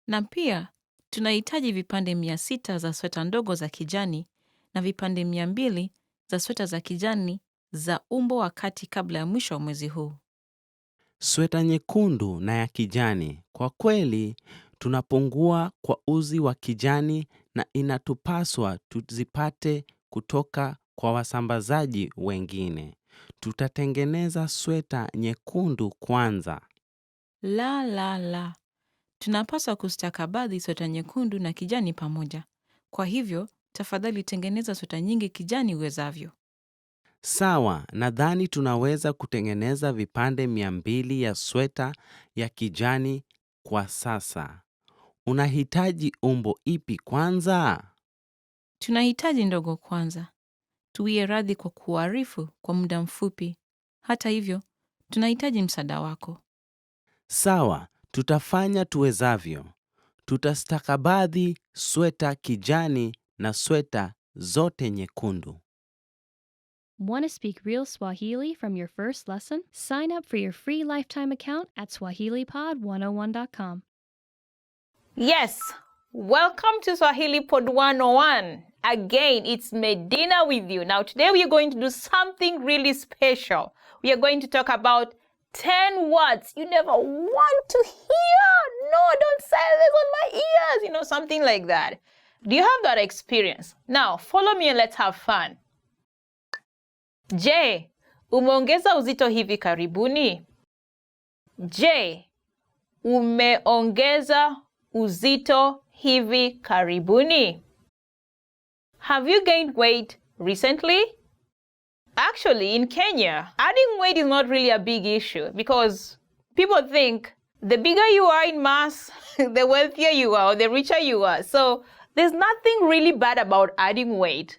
Na pia tunahitaji vipande 600 za sweta ndogo za kijani na vipande 200 za sweta za kijani za umbo wa kati kabla ya mwisho wa mwezi huu. Sweta nyekundu na ya kijani. Kwa kweli, tunapungua kwa uzi wa kijani na inatupaswa tuzipate kutoka kwa wasambazaji wengine. Tutatengeneza sweta nyekundu kwanza. La. Tunapaswa kustakabadhi sweta nyekundu na kijani pamoja. Kwa hivyo, tafadhali tengeneza sweta nyingi kijani uwezavyo. Sawa, nadhani tunaweza kutengeneza vipande 200 ya sweta ya kijani kwa sasa. Unahitaji umbo ipi kwanza? Tunahitaji ndogo kwanza. Tuwie radhi kwa kuarifu kwa muda mfupi. Hata hivyo, tunahitaji msaada wako. Sawa, tutafanya tuwezavyo. Tutastakabadhi sweta kijani na sweta zote nyekundu. Want to speak real Swahili from your first lesson? Sign up for your free lifetime account at swahilipod101.com. Yes, welcome to Swahili Pod 101. Again, it's Medina with you. Now, today we are going to do something really special. We are going to talk about 10 words you never want to hear. No, don't say this on my ears. You know, something like that. Do you have that experience? Now, follow me and let's have fun. Je, umeongeza uzito hivi karibuni? Je, umeongeza uzito hivi karibuni? Have you gained weight recently? Actually, in Kenya, adding weight is not really a big issue because people think the bigger you are in mass, the wealthier you are or the richer you are. So there's nothing really bad about adding weight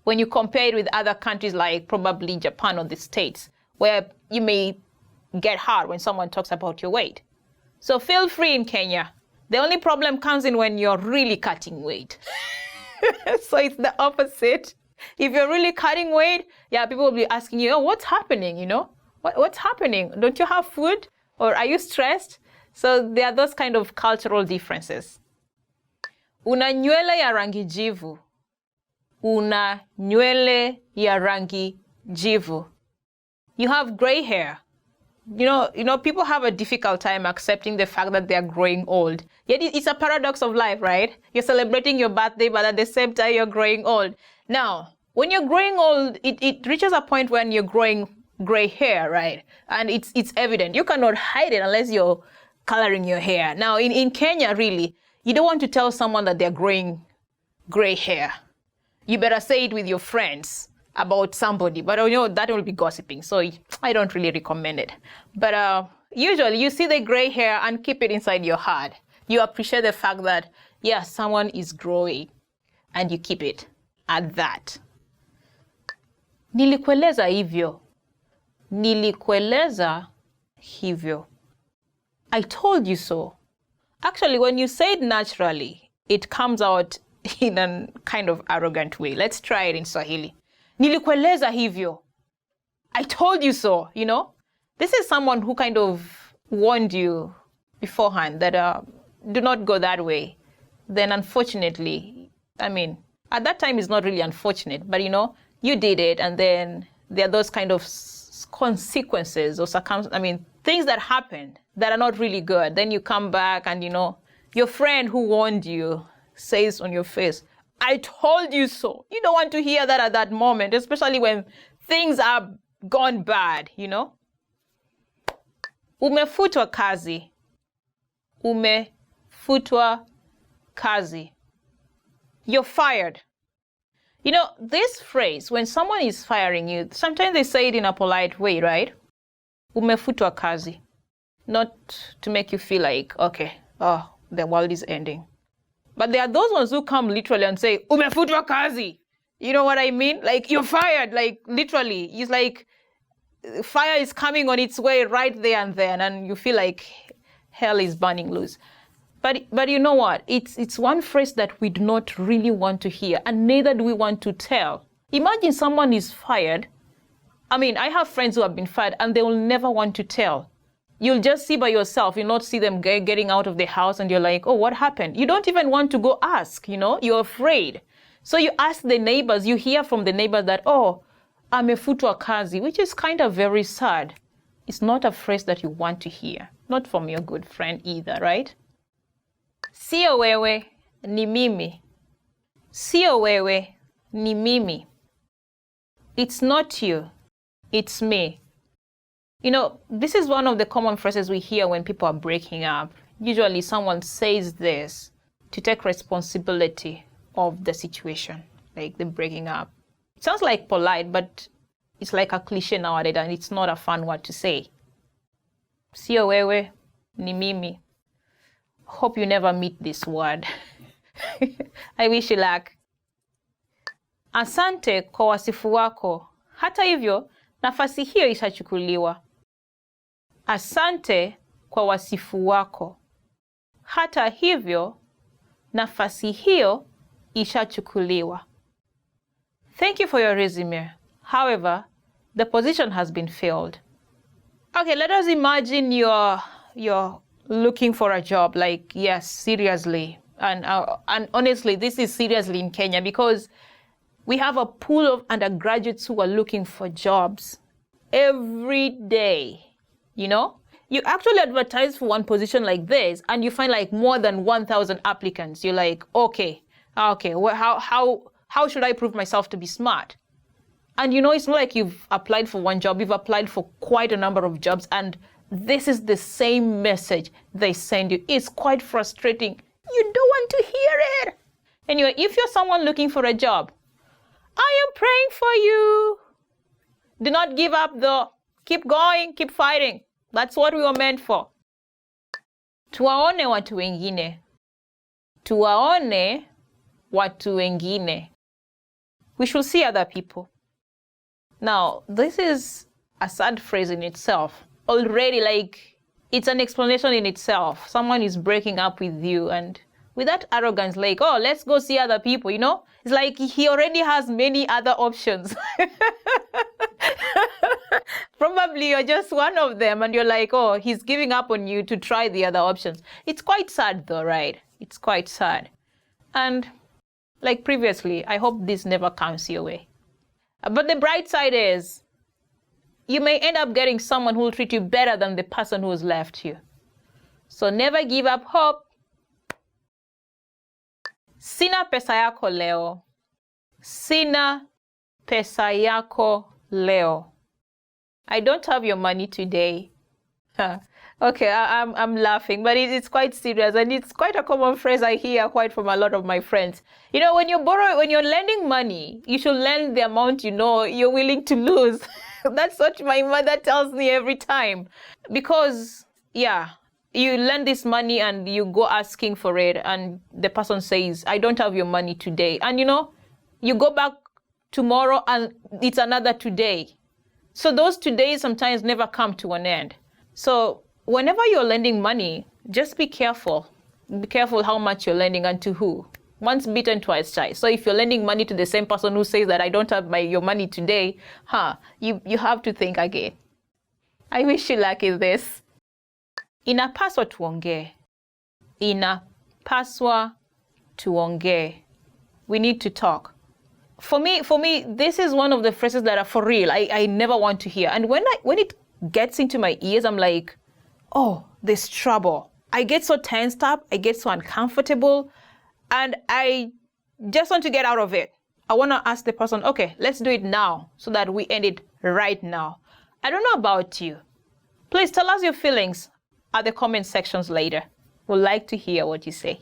when you compare it with other countries like probably Japan or the States, where you may get hard when someone talks about your weight. So feel free in Kenya. The only problem comes in when you're really cutting weight. So it's the opposite. If you're really cutting weight, yeah, people will be asking you, oh, what's happening, you know? What's happening? Don't you have food? Or are you stressed? So there are those kind of cultural differences. Una nywele ya rangi jivu. Una nywele ya rangi jivu. You have gray hair. You know, people have a difficult time accepting the fact that they are growing old. Yet it's a paradox of life, right? You're celebrating your birthday, but at the same time, you're growing old. Now, when you're growing old, it reaches a point when you're growing gray hair, right? And it's evident. You cannot hide it unless you're coloring your hair. Now, in Kenya, really, you don't want to tell someone that they're growing gray hair. You better say it with your friends about somebody, but you know that will be gossiping, so I don't really recommend it. But usually you see the gray hair and keep it inside your heart. You appreciate the fact that, yeah, someone is growing and you keep it at that. Nilikueleza hivyo. Nilikueleza hivyo. I told you so. Actually, when you say it naturally, it comes out in a kind of arrogant way. Let's try it in Swahili. Nilikueleza hivyo. I told you so, you know? This is someone who kind of warned you beforehand that do not go that way. Then unfortunately, I mean, at that time it's not really unfortunate, but you know, you did it, and then there are those kind of consequences or things that happen that are not really good. Then you come back and, you know, your friend who warned you says on your face, I told you so. You don't want to hear that at that moment, especially when things are gone bad, you know? Umefutwa kazi. Umefutwa kazi. You're fired. You know, this phrase, when someone is firing you, sometimes they say it in a polite way, right? Umefutwa kazi. Not to make you feel like, okay, the world is ending. But there are those ones who come literally and say, umefutwa kazi. You know what I mean? Like, you're fired, like, literally. It's like fire is coming on its way right there and then, and you feel like hell is burning loose. But you know what? It's one phrase that we do not really want to hear, and neither do we want to tell. Imagine someone is fired. I mean, I have friends who have been fired, and they will never want to tell. You'll just see by yourself. You'll not see them getting out of the house, and you're like, oh, what happened? You don't even want to go ask, you know? You're afraid. So you ask the neighbors. You hear from the neighbors that, oh, amefutwa kazi, which is kind of very sad. It's not a phrase that you want to hear. Not from your good friend either, right? Sio wewe, ni mimi. Sio wewe, ni mimi. It's not you, it's me. You know, this is one of the common phrases we hear when people are breaking up. Usually someone says this to take responsibility of the situation, like the breaking up. It sounds like polite, but it's like a cliche nowadays, and it's not a fun word to say. Sio wewe, ni mimi. Hope you never meet this word. I wish you luck. Asante kwa wasifu wako. Hata hivyo, nafasi hiyo ishachukuliwa. Asante kwa wasifu wako. Hata hivyo, nafasi hiyo ishachukuliwa. Thank you for your resume. However, the position has been filled. Okay, let us imagine you're looking for a job, like, yes, seriously. And honestly, this is seriously in Kenya because we have a pool of undergraduates who are looking for jobs every day, you know? You actually advertise for one position like this and you find like more than 1,000 applicants. You're like, okay, well, how should I prove myself to be smart? And you know, it's not like you've applied for one job, you've applied for quite a number of jobs, and this is the same message they send you. It's quite frustrating. You don't want to hear it. Anyway, if you're someone looking for a job, I am praying for you. Do not give up though. Keep going, keep fighting. That's what we were meant for. Tuwaone watu wengine. Tuwaone watu wengine. We should see other people. Now, this is a sad phrase in itself. Already, like, it's an explanation in itself. Someone is breaking up with you, and with that arrogance, like, oh, let's go see other people, you know? It's like he already has many other options. Probably you're just one of them, and you're like, oh, he's giving up on you to try the other options. It's quite sad though, right? It's quite sad. And like previously, I hope this never comes your way. But the bright side is, you may end up getting someone who will treat you better than the person who has left you. So never give up hope. Sina pesa yako leo. Sina pesa yako leo. I don't have your money today. Okay, I'm laughing, but it's quite serious, and it's quite a common phrase I hear quite from a lot of my friends. You know, when you're lending money, you should lend the amount you know you're willing to lose. That's what my mother tells me every time. Because, yeah, you lend this money and you go asking for it, and the person says, I don't have your money today. And you know, you go back tomorrow and it's another today. So those todays sometimes never come to an end. So whenever you're lending money, just be careful. Be careful how much you're lending and to who. Once bitten, twice shy. So if you're lending money to the same person who says that I don't have your money today, you have to think again. I wish you luck in this. Inapaswa tuongee. Inapaswa tuongee. We need to talk. For me, this is one of the phrases that are for real. I never want to hear. And when it gets into my ears, I'm like, oh, there's trouble. I get so tensed up. I get so uncomfortable. And I just want to get out of it. I want to ask the person, okay, let's do it now so that we end it right now. I don't know about you. Please tell us your feelings at the comment sections later. We'd like to hear what you say.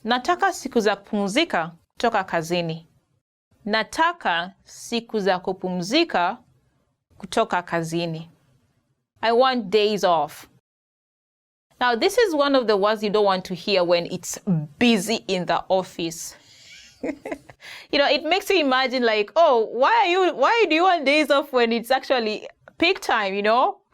Nataka siku za kupumzika kutoka kazini. Nataka siku za kupumzika kutoka kazini. I want days off. Now, this is one of the words you don't want to hear when it's busy in the office. It makes you imagine like, oh, why do you want days off when it's actually peak time,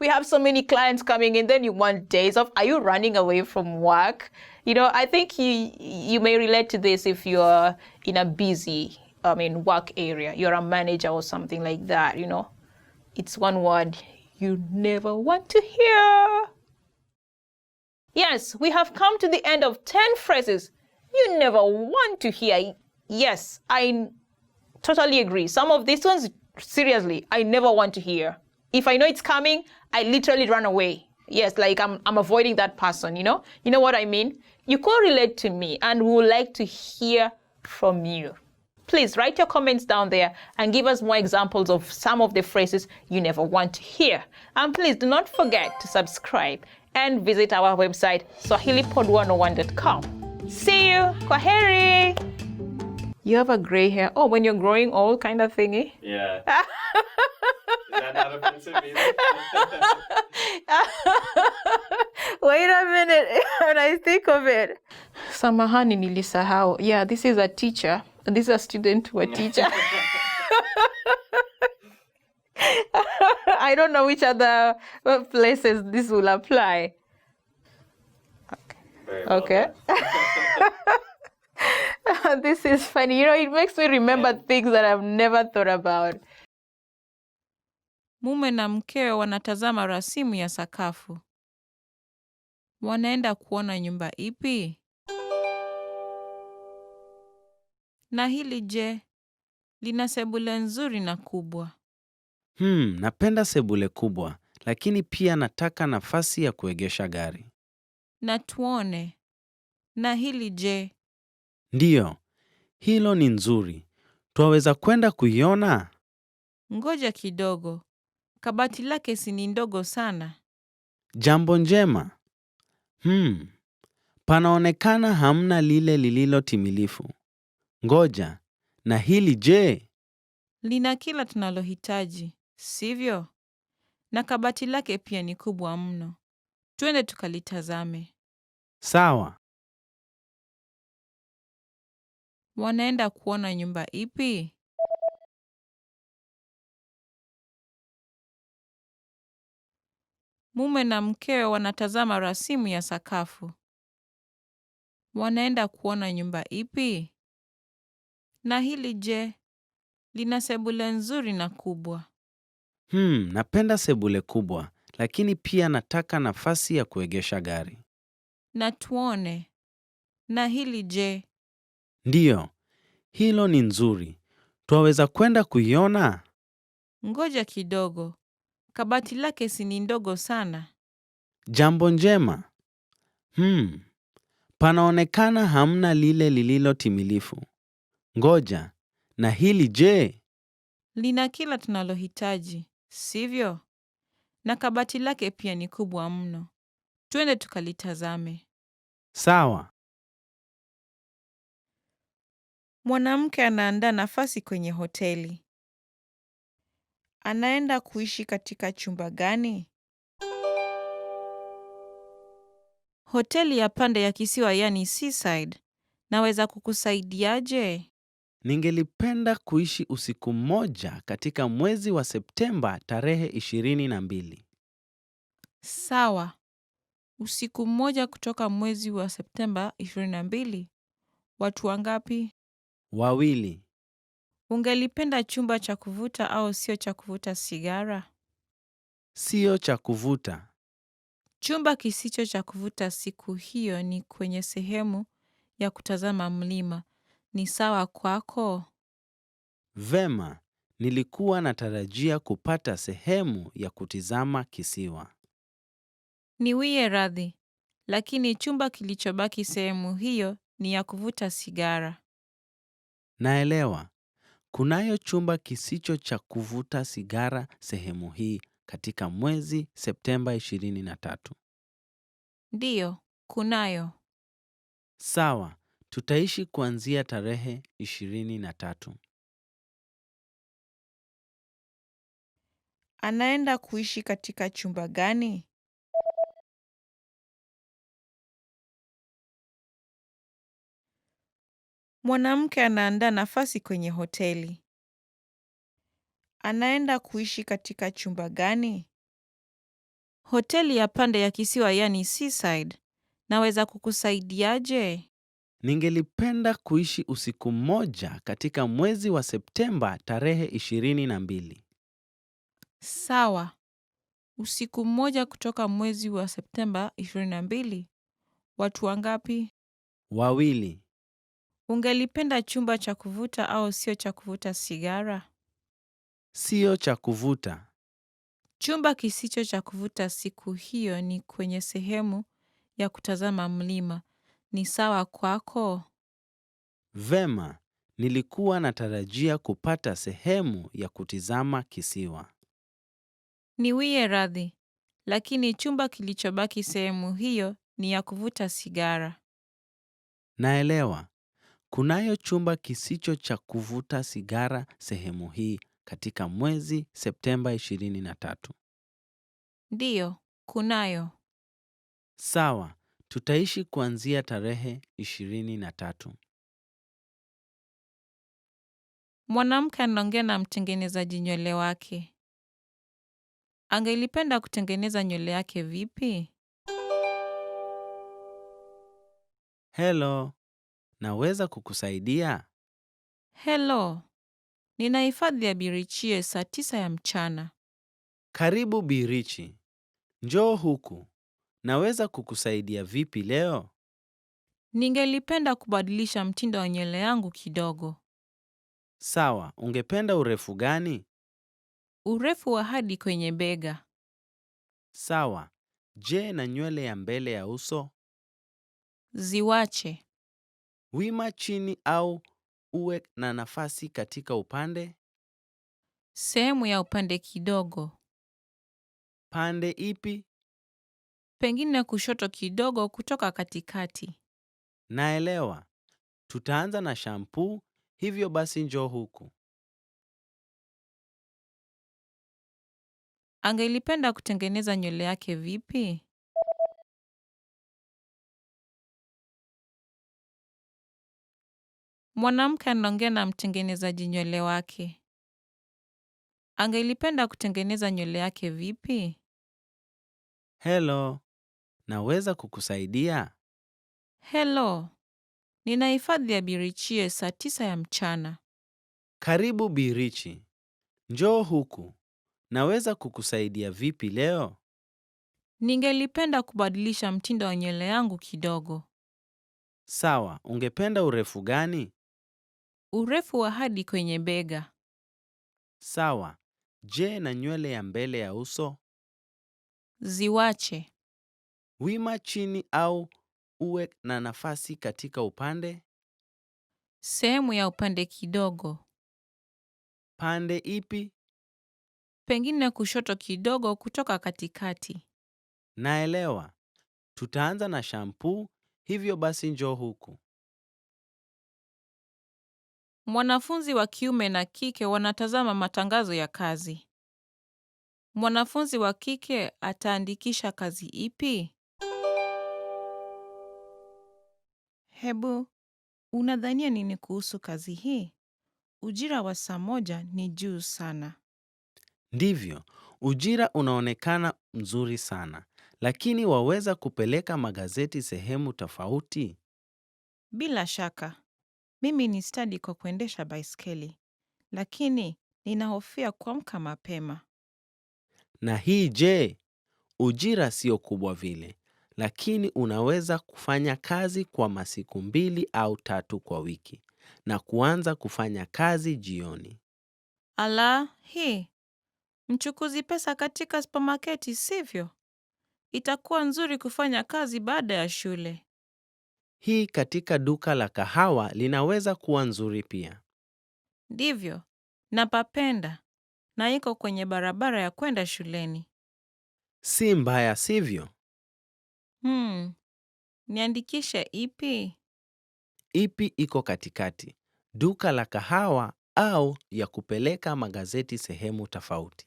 We have so many clients coming in, then you want days off. Are you running away from work? I think you may relate to this if you're in a busy, work area. You're a manager or something like that, It's one word you never want to hear. Yes, we have come to the end of 10 phrases you never want to hear. Yes, I totally agree. Some of these ones, seriously, I never want to hear. If I know it's coming, I literally run away. Yes, like I'm avoiding that person, You know what I mean? You could relate to me and we would like to hear from you. Please write your comments down there and give us more examples of some of the phrases you never want to hear. And please do not forget to subscribe and visit our website, swahilipod101.com. See you. Kwaheri. You have a gray hair. Oh, when you're growing old kind of thingy? Yeah. Is that not offensive either? Wait a minute. When I think of it. Samahani nilisahau. Yeah, this is a teacher. And this is a student to a teacher. I don't know which other places this will apply. Okay. This is funny. It makes me remember things that I've never thought about. Mume na mkewe wanatazama rasimu ya sakafu. Wanaenda kuona nyumba ipi? Na hili je, lina sebule nzuri na kubwa. Napenda sebule kubwa, lakini pia nataka nafasi ya kuegesha gari. Na tuone. Na hili je? Ndiyo, hilo ni nzuri. Twaweza kwenda kuiona? Ngoja kidogo. Kabati lake si ni ndogo sana. Jambo njema. Panaonekana hamna lile lililo timilifu. Ngoja, na hili je? Lina kila tunalohitaji, sivyo? Na kabati lake pia ni kubwa mno. Twende tukalitazame. Sawa. Wanaenda kuona nyumba ipi? Mume na mkewe wanatazama rasimu ya sakafu. Wanaenda kuona nyumba ipi? Na hili je? Lina sebule nzuri na kubwa. Napenda sebule kubwa, lakini pia nataka nafasi ya kuegesha gari. Na tuone. Na hili je? Ndiyo, hilo ni nzuri. Twaweza kwenda kuiona? Ngoja kidogo. Kabati lake si ni ndogo sana. Jambo njema. Panaonekana hamna lile lililo timilifu. Ngoja, na hili je? Lina kila tunalohitaji, sivyo? Na kabati lake pia ni kubwa mno. Twende tukalitazame. Sawa. Mwanamke anaandaa nafasi kwenye hoteli. Anaenda kuishi katika chumba gani? Hoteli ya pande ya kisiwa yani seaside. Naweza kukusaidiaje? Ningelipenda kuishi usiku mmoja katika mwezi wa Septemba tarehe 22. Sawa. Usiku mmoja kutoka mwezi wa Septemba 22. Watu wangapi? Wawili. Ungelipenda chumba cha kuvuta au sio cha kuvuta sigara? Sio cha kuvuta. Chumba kisicho cha kuvuta siku hiyo ni kwenye sehemu ya kutazama mlima. Ni sawa kwako? Vema, nilikuwa natarajia kupata sehemu ya kutizama kisiwa. Niwie radhi, lakini chumba kilichobaki sehemu hiyo ni ya kuvuta sigara. Naelewa. Kunayo chumba kisicho cha kuvuta sigara sehemu hii katika mwezi Septemba 23. Ndiyo, kunayo. Sawa, tutaishi kuanzia tarehe 23. Anaenda kuishi katika chumba gani? Mwanamke anaandaa nafasi kwenye hoteli. Anaenda kuishi katika chumba gani? Hoteli ya pande ya kisiwa yani seaside. Naweza kukusaidiaje? Ningelipenda kuishi usiku mmoja katika mwezi wa Septemba tarehe 22. Sawa. Usiku mmoja kutoka mwezi wa Septemba 22. Watu wangapi? Wawili. Ungelipenda chumba cha kuvuta au sio cha kuvuta sigara? Sio cha kuvuta. Chumba kisicho cha kuvuta siku hiyo ni kwenye sehemu ya kutazama mlima. Ni sawa kwako? Vema, nilikuwa natarajia kupata sehemu ya kutizama kisiwa. Niwie radhi, lakini chumba kilichobaki sehemu hiyo ni ya kuvuta sigara. Naelewa. Kunayo chumba kisicho cha kuvuta sigara sehemu hii katika mwezi Septemba 23. Ndiyo, kunayo. Sawa, tutaishi kuanzia tarehe 23. Mwanamke anaongea na mtengenezaji nywele wake. Angelipenda kutengeneza nywele yake vipi? Hello, naweza kukusaidia? Hello, nina hifadhi ya birichie saa 9 ya mchana. Karibu Birichi. Njoo huku. Naweza kukusaidia vipi leo? Ningelipenda kubadilisha mtindo wa nywele yangu kidogo. Sawa, ungependa urefu gani? Urefu wa hadi kwenye bega. Sawa. Je, na nywele ya mbele ya uso? Ziwache. Wima chini au uwe na nafasi katika upande? Sehemu ya upande kidogo. Pande ipi? Pengine kushoto kidogo kutoka katikati. Naelewa. Tutaanza na shampoo, hivyo basi njoo huku. Angelipenda kutengeneza nywele yake vipi? Mwanamke anaongea na mtengenezaji nywele wake. Angelipenda kutengeneza nywele yake vipi? Hello, naweza kukusaidia? Hello, nina hifadhi ya birichie saa 9 ya mchana. Karibu Birichi. Njoo huku. Naweza kukusaidia vipi leo? Ningelipenda kubadilisha mtindo wa nywele yangu kidogo. Sawa, ungependa urefu gani? Urefu wa hadi kwenye bega. Sawa. Je, na nywele ya mbele ya uso? Ziwache. Wima chini au uwe na nafasi katika upande? Sehemu ya upande kidogo. Pande ipi? Pengine kushoto kidogo kutoka katikati. Naelewa. Tutaanza na shampoo, hivyo basi njoo huku. Mwanafunzi wa kiume na kike wanatazama matangazo ya kazi. Mwanafunzi wa kike ataandikisha kazi ipi? Hebu, unadhania nini kuhusu kazi hii? Ujira wa saa 1 ni juu sana. Ndivyo, ujira unaonekana mzuri sana, lakini waweza kupeleka magazeti sehemu tofauti? Bila shaka, Mimi ni stadi kwa kuendesha baiskeli, lakini ninahofia kuamka mapema. Na hii je? Ujira sio kubwa vile, lakini unaweza kufanya kazi kwa masiku 2 au 3 kwa wiki na kuanza kufanya kazi jioni. Ala, hii. Mchukuzi pesa katika supermarketi, sivyo? Itakuwa nzuri kufanya kazi baada ya shule. Hii katika duka la kahawa linaweza kuwa nzuri pia. Ndivyo, napapenda na iko kwenye barabara ya kwenda shuleni. Si mbaya, sivyo? Niandikishe ipi? Ipi iko katikati, duka la kahawa au ya kupeleka magazeti sehemu tofauti?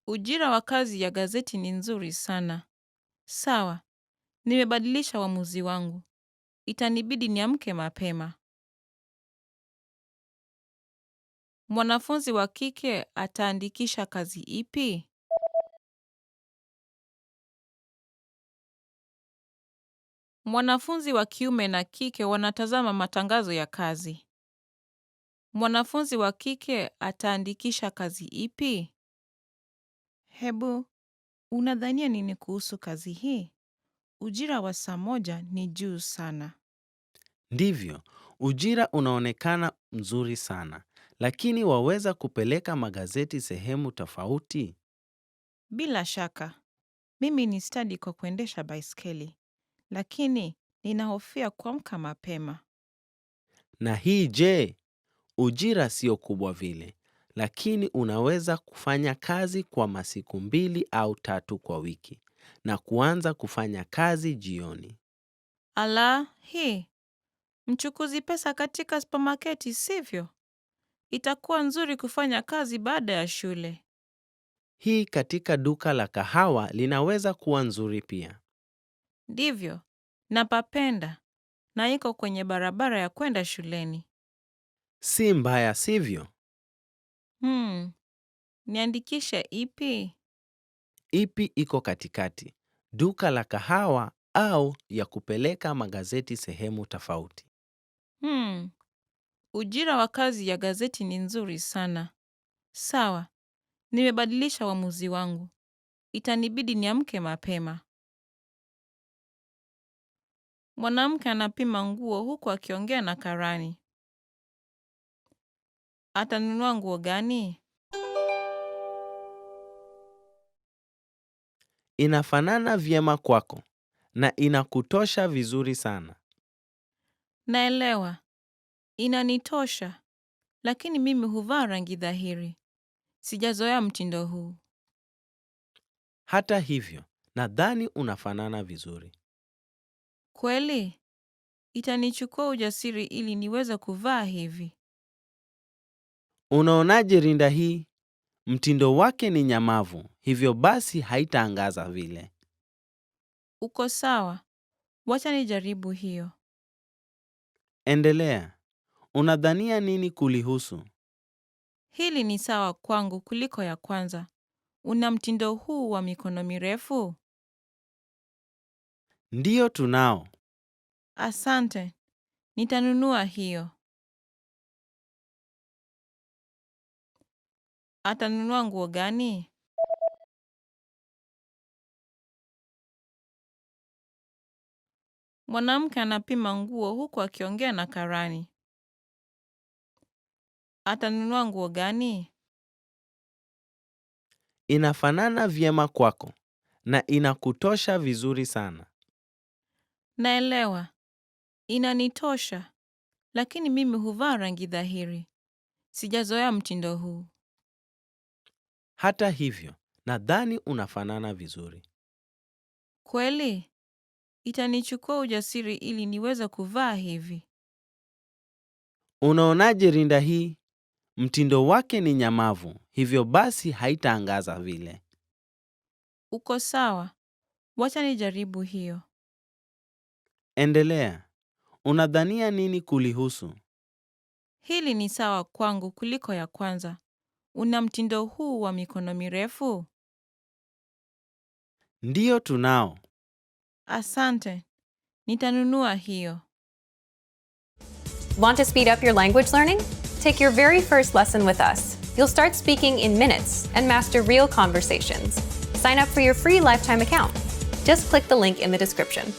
Ujira wa kazi ya gazeti ni nzuri sana. Sawa, nimebadilisha uamuzi wangu. Itanibidi niamke mapema. Mwanafunzi wa kike ataandikisha kazi ipi? Mwanafunzi wa kiume na kike wanatazama matangazo ya kazi. Mwanafunzi wa kike ataandikisha kazi ipi? Hebu, unadhania nini kuhusu kazi hii? Ujira wa saa moja ni juu sana. Ndivyo, ujira unaonekana mzuri sana, lakini waweza kupeleka magazeti sehemu tofauti? Bila shaka, mimi ni stadi kwa kuendesha baiskeli, lakini ninahofia kuamka mapema. Na hii je? Ujira sio kubwa vile, lakini unaweza kufanya kazi kwa masiku 2 au 3 kwa wiki na kuanza kufanya kazi jioni. Ala, hii. Mchukuzi pesa katika supermarketi, sivyo? Itakuwa nzuri kufanya kazi baada ya shule. Hii katika duka la kahawa linaweza kuwa nzuri pia. Ndivyo, napapenda na iko kwenye barabara ya kwenda shuleni. Si mbaya, sivyo? Niandikishe ipi? Ipi iko katikati, duka la kahawa au ya kupeleka magazeti sehemu tofauti? Ujira wa kazi ya gazeti ni nzuri sana. Sawa, nimebadilisha uamuzi wangu. Itanibidi niamke mapema. Mwanamke anapima nguo huku akiongea na karani. Atanunua nguo gani? Inafanana vyema kwako na inakutosha vizuri sana. Naelewa. Inanitosha, lakini mimi huvaa rangi dhahiri. Sijazoea mtindo huu. Hata hivyo, nadhani unafanana vizuri. Kweli? Itanichukua ujasiri ili niweze kuvaa hivi. Unaonaje rinda hii? Mtindo wake ni nyamavu, hivyo basi haitaangaza vile. Uko sawa. Wacha nijaribu hiyo. Endelea. Unadhania nini kulihusu? Hili ni sawa kwangu kuliko ya kwanza. Una mtindo huu wa mikono mirefu? Ndiyo, tunao. Asante. Nitanunua hiyo. Atanunua nguo gani? Mwanamke anapima nguo huku akiongea na karani. Atanunua nguo gani? Inafanana vyema kwako na inakutosha vizuri sana. Naelewa. Inanitosha, lakini mimi huvaa rangi dhahiri. Sijazoea mtindo huu. Hata hivyo, nadhani unafanana vizuri. Kweli? Itanichukua ujasiri ili niweze kuvaa hivi. Unaonaje rinda hii? Mtindo wake ni nyamavu, hivyo basi haitaangaza vile. Uko sawa. Wacha nijaribu hiyo. Endelea. Unadhania nini kulihusu? Hili ni sawa kwangu kuliko ya kwanza. Una mtindo huu wa mikono mirefu? Ndiyo, tunao. Asante. Nitanunua hiyo. Want to speed up your language learning? Take your very first lesson with us. You'll start speaking in minutes and master real conversations. Sign up for your free lifetime account. Just click the link in the description.